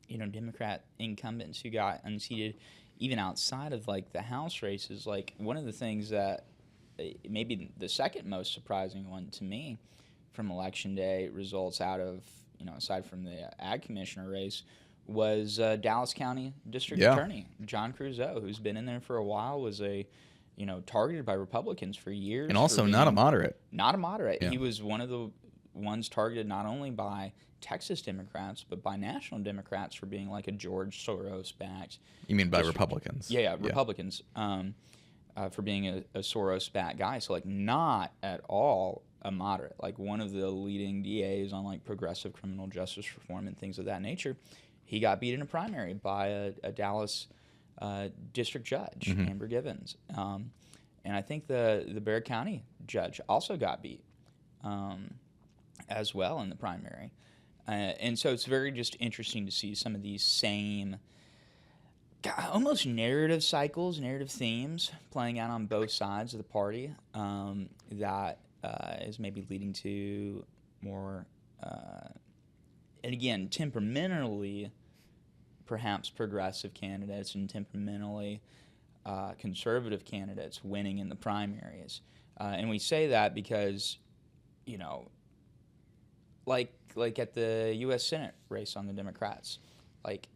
Democrat incumbents who got unseated, even outside of like the House races. Like one of the things that maybe the second most surprising one to me from Election Day results out of aside from the Ag Commissioner race was Dallas County District Attorney John Creuzot, who's been in there for a while, was targeted by Republicans for years, and also not a moderate. Not a moderate. Yeah. He was one of the ones targeted not only by Texas Democrats but by national Democrats for being like a George Soros backed. You mean by Republicans? Yeah, Republicans. For being a Soros backed guy, so like not at all a moderate, like one of the leading DAs on like progressive criminal justice reform and things of that nature. He got beat in a primary by a Dallas district judge, Amber Givens, and I think the Bexar County judge also got beat as well in the primary, and so it's very just interesting to see some of these same almost narrative cycles, narrative themes playing out on both sides of the party that is maybe leading to more, and again, temperamentally, perhaps progressive candidates and temperamentally conservative candidates winning in the primaries. And we say that because, like at the U.S. Senate race on the Democrats, like,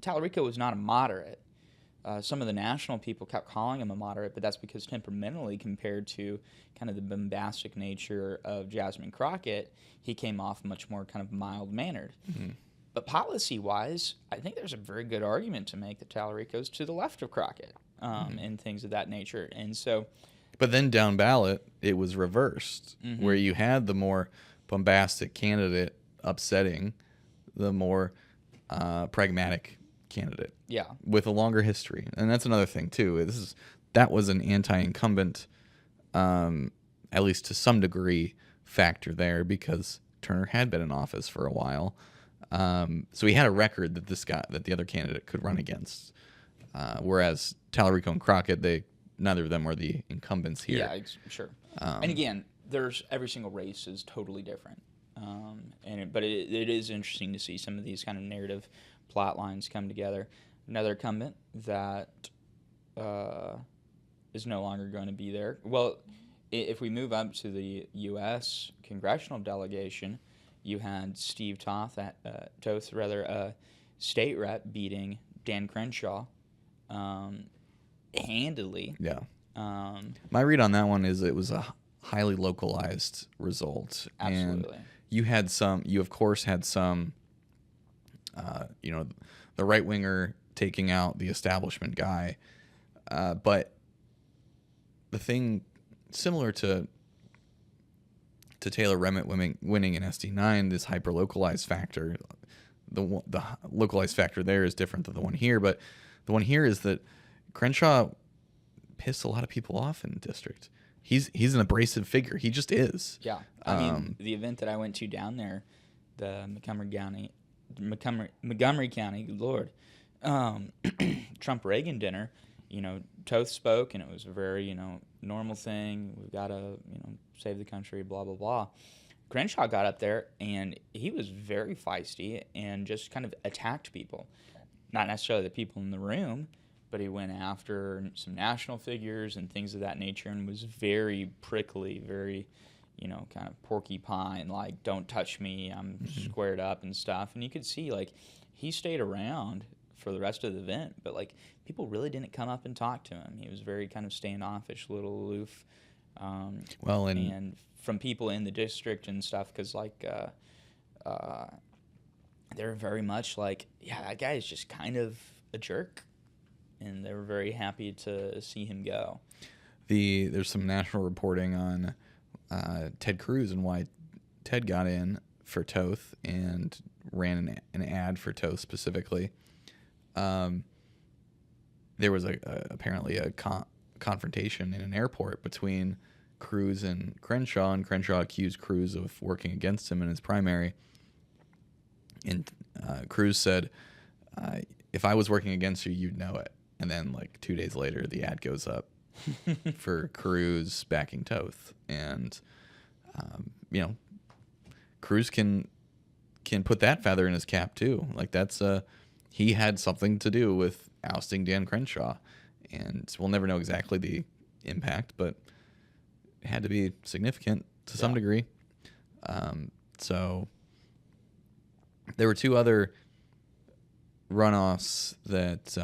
Tallarico was not a moderate. Some of the national people kept calling him a moderate, but that's because temperamentally, compared to kind of the bombastic nature of Jasmine Crockett, he came off much more kind of mild-mannered. Mm-hmm. But policy-wise, I think there's a very good argument to make that Tallarico's to the left of Crockett and things of that nature. And so, but then down ballot, it was reversed, where you had the more bombastic candidate upsetting the more pragmatic candidate, with a longer history. And that's another thing too. That was an anti-incumbent, at least to some degree, factor there, because Turner had been in office for a while, so he had a record that the other candidate could run against. Whereas Tallarico and Crockett, neither of them were the incumbents here. Yeah, sure. And again, every single race is totally different. But it is interesting to see some of these kind of narrative plot lines come together. Another incumbent that is no longer going to be there. Well, if we move up to the U.S. congressional delegation, you had Steve Toth, a state rep, beating Dan Crenshaw handily. Yeah. My read on that one is it was a highly localized result. Absolutely. And you of course had some, the right winger taking out the establishment guy. But the thing similar to Taylor Remmett winning in SD9, this hyper localized factor, the localized factor there is different than the one here. But the one here is that Crenshaw pissed a lot of people off in the district. He's an abrasive figure. He just is. Yeah. I mean, the event that I went to down there, the Montgomery County, good Lord, Trump-Reagan dinner, Toth spoke, and it was a very, normal thing. We've got to, save the country, blah, blah, blah. Crenshaw got up there, and he was very feisty and just kind of attacked people. Not necessarily the people in the room, but he went after some national figures and things of that nature and was very prickly, very, kind of porcupine, like, don't touch me, I'm squared up and stuff. And you could see, like, he stayed around for the rest of the event, but, like, people really didn't come up and talk to him. He was very kind of standoffish, a little aloof. And from people in the district and stuff, because, like, they're very much like, yeah, that guy is just kind of a jerk. And they were very happy to see him go. There's some national reporting on Ted Cruz and why Ted got in for Toth and ran an ad for Toth specifically. There was apparently a confrontation in an airport between Cruz and Crenshaw accused Cruz of working against him in his primary. And Cruz said, if I was working against you, you'd know it. And then, like, 2 days later, the ad goes up for Cruz backing Toth. And, you know, Cruz can put that feather in his cap too. Like that's he had something to do with ousting Dan Crenshaw, and we'll never know exactly the impact, but it had to be significant to some degree. So there were two other runoffs that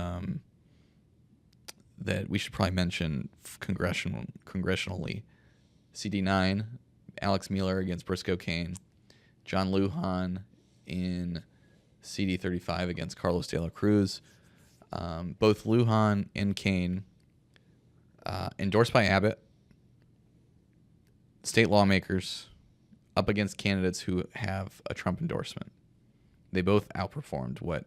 that we should probably mention congressionally. CD9, Alex Mueller against Briscoe Cain. John Lujan in CD35 against Carlos de la Cruz. Both Lujan and Cain endorsed by Abbott, state lawmakers, up against candidates who have a Trump endorsement. They both outperformed what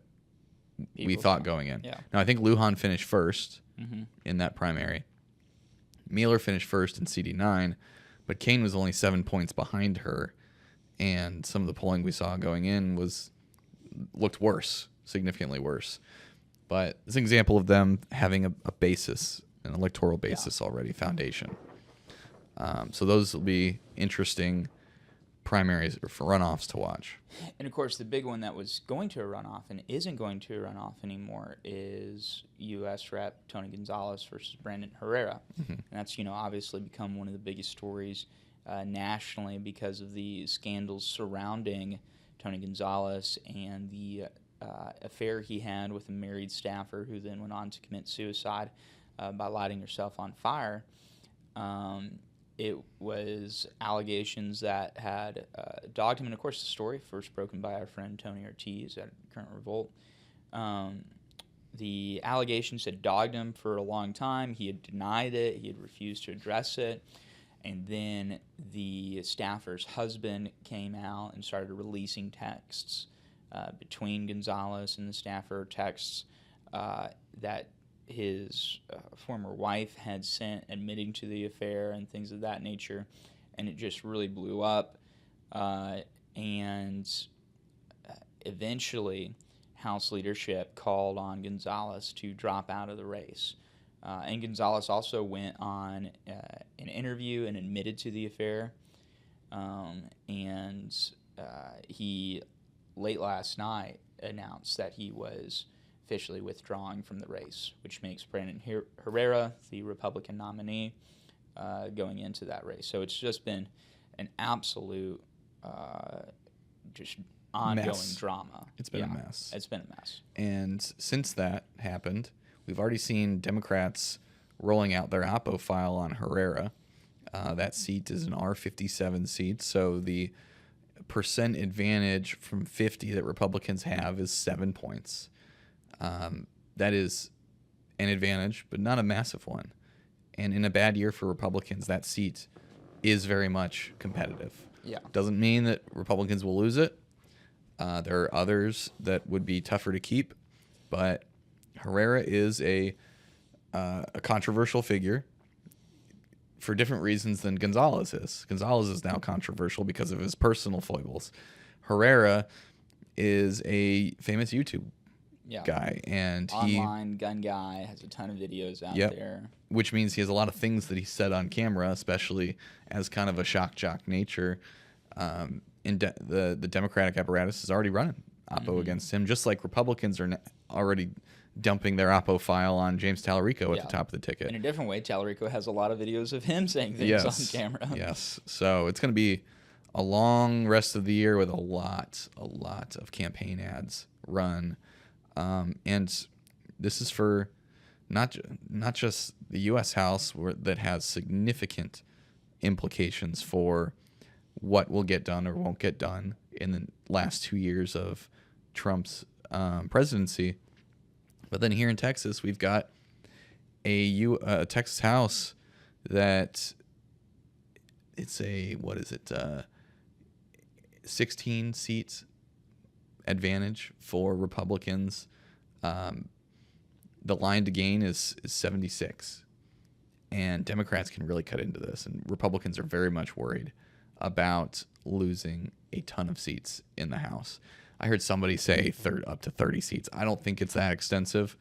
we thought going in. Yeah. Now, I think Lujan finished first in that primary. Mueller finished first in CD9, but Cain was only 7 points behind her, and some of the polling we saw going in looked worse, significantly worse. But it's an example of them having a basis, an electoral basis already, foundation. So those will be interesting primaries or for runoffs to watch. And of course, the big one that was going to a runoff and isn't going to a runoff anymore is U.S. Rep. Tony Gonzalez versus Brandon Herrera. And that's, obviously become one of the biggest stories nationally because of the scandals surrounding Tony Gonzalez and the affair he had with a married staffer who then went on to commit suicide by lighting herself on fire. It was allegations that had dogged him, and of course the story first broken by our friend Tony Ortiz at Current Revolt. The allegations had dogged him for a long time. He had denied it. He had refused to address it. And then the staffer's husband came out and started releasing texts between Gonzalez and the staffer, texts that his former wife had sent admitting to the affair and things of that nature, and it just really blew up. And eventually, House leadership called on Gonzalez to drop out of the race. And Gonzalez also went on an interview and admitted to the affair. And he, late last night, announced that he was officially withdrawing from the race, which makes Brandon Herrera the Republican nominee going into that race. So it's just been an absolute just ongoing drama. It's been a mess. It's been a mess. And since that happened, we've already seen Democrats rolling out their Oppo file on Herrera. That seat is an R57 seat, so the percent advantage from 50 that Republicans have is 7 points. That is an advantage, but not a massive one. And in a bad year for Republicans, that seat is very much competitive. Yeah. Doesn't mean that Republicans will lose it. There are others that would be tougher to keep, but Herrera is a controversial figure for different reasons than Gonzalez is. Gonzalez is now controversial because of his personal foibles. Herrera is a famous YouTube guy, and online gun guy, has a ton of videos out there, which means he has a lot of things that he said on camera, especially as kind of a shock jock nature. The Democratic apparatus is already running Oppo against him, just like Republicans are already dumping their Oppo file on James Tallarico at the top of the ticket. In a different way, Tallarico has a lot of videos of him saying things on camera. Yes. So it's going to be a long rest of the year with a lot of campaign ads run. And this is for not just the U.S. House that has significant implications for what will get done or won't get done in the last 2 years of Trump's presidency. But then here in Texas, we've got a Texas House that it's 16 seats advantage for Republicans. The line to gain is 76. And Democrats can really cut into this. And Republicans are very much worried about losing a ton of seats in the House. I heard somebody say up to 30 seats. I don't think it's that extensive.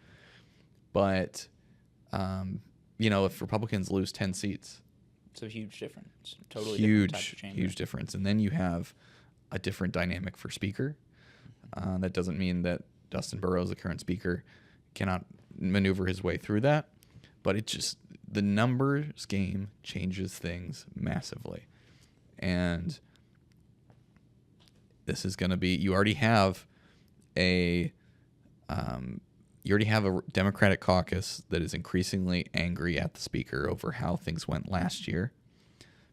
But if Republicans lose 10 seats, it's a huge difference. Totally different type of huge, chamber. huge difference. And then you have a different dynamic for speaker. That doesn't mean that Dustin Burrows, the current speaker, cannot maneuver his way through that. But the numbers game changes things massively. And this is going to be, you already have a Democratic caucus that is increasingly angry at the speaker over how things went last year,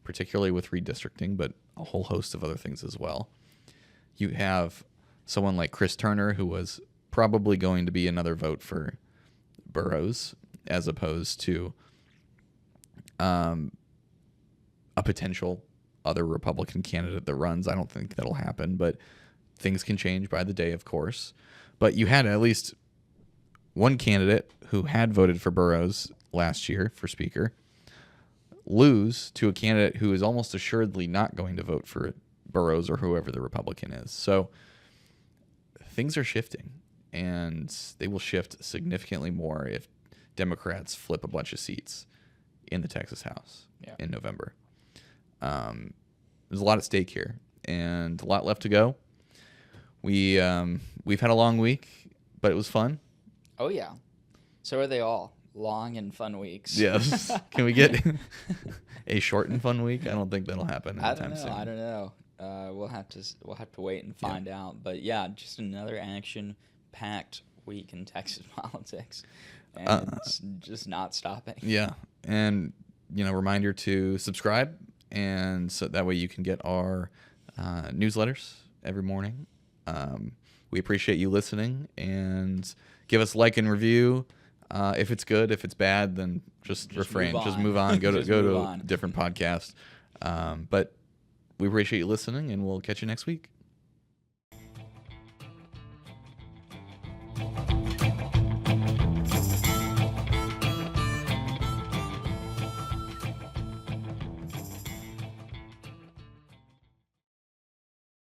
particularly with redistricting, but a whole host of other things as well. You have someone like Chris Turner, who was probably going to be another vote for Burrows, as opposed to a potential other Republican candidate that runs. I don't think that'll happen, but things can change by the day, of course. But you had at least one candidate who had voted for Burrows last year for speaker lose to a candidate who is almost assuredly not going to vote for Burrows or whoever the Republican is. So things are shifting, and they will shift significantly more if Democrats flip a bunch of seats in the Texas House in November. There's a lot at stake here, and a lot left to go. We've had a long week, but it was fun. Oh yeah, so are they all. Long and fun weeks. Yes. Can we get a short and fun week? I don't think that'll happen anytime soon. I don't know. We'll have to wait and find out. But yeah, just another action-packed week in Texas politics, and it's just not stopping. Yeah, and reminder to subscribe, and so that way you can get our newsletters every morning. We appreciate you listening, and give us a like and review. If it's good, if it's bad, then just refrain. Just move on. Go to a different podcast. But we appreciate you listening, and we'll catch you next week.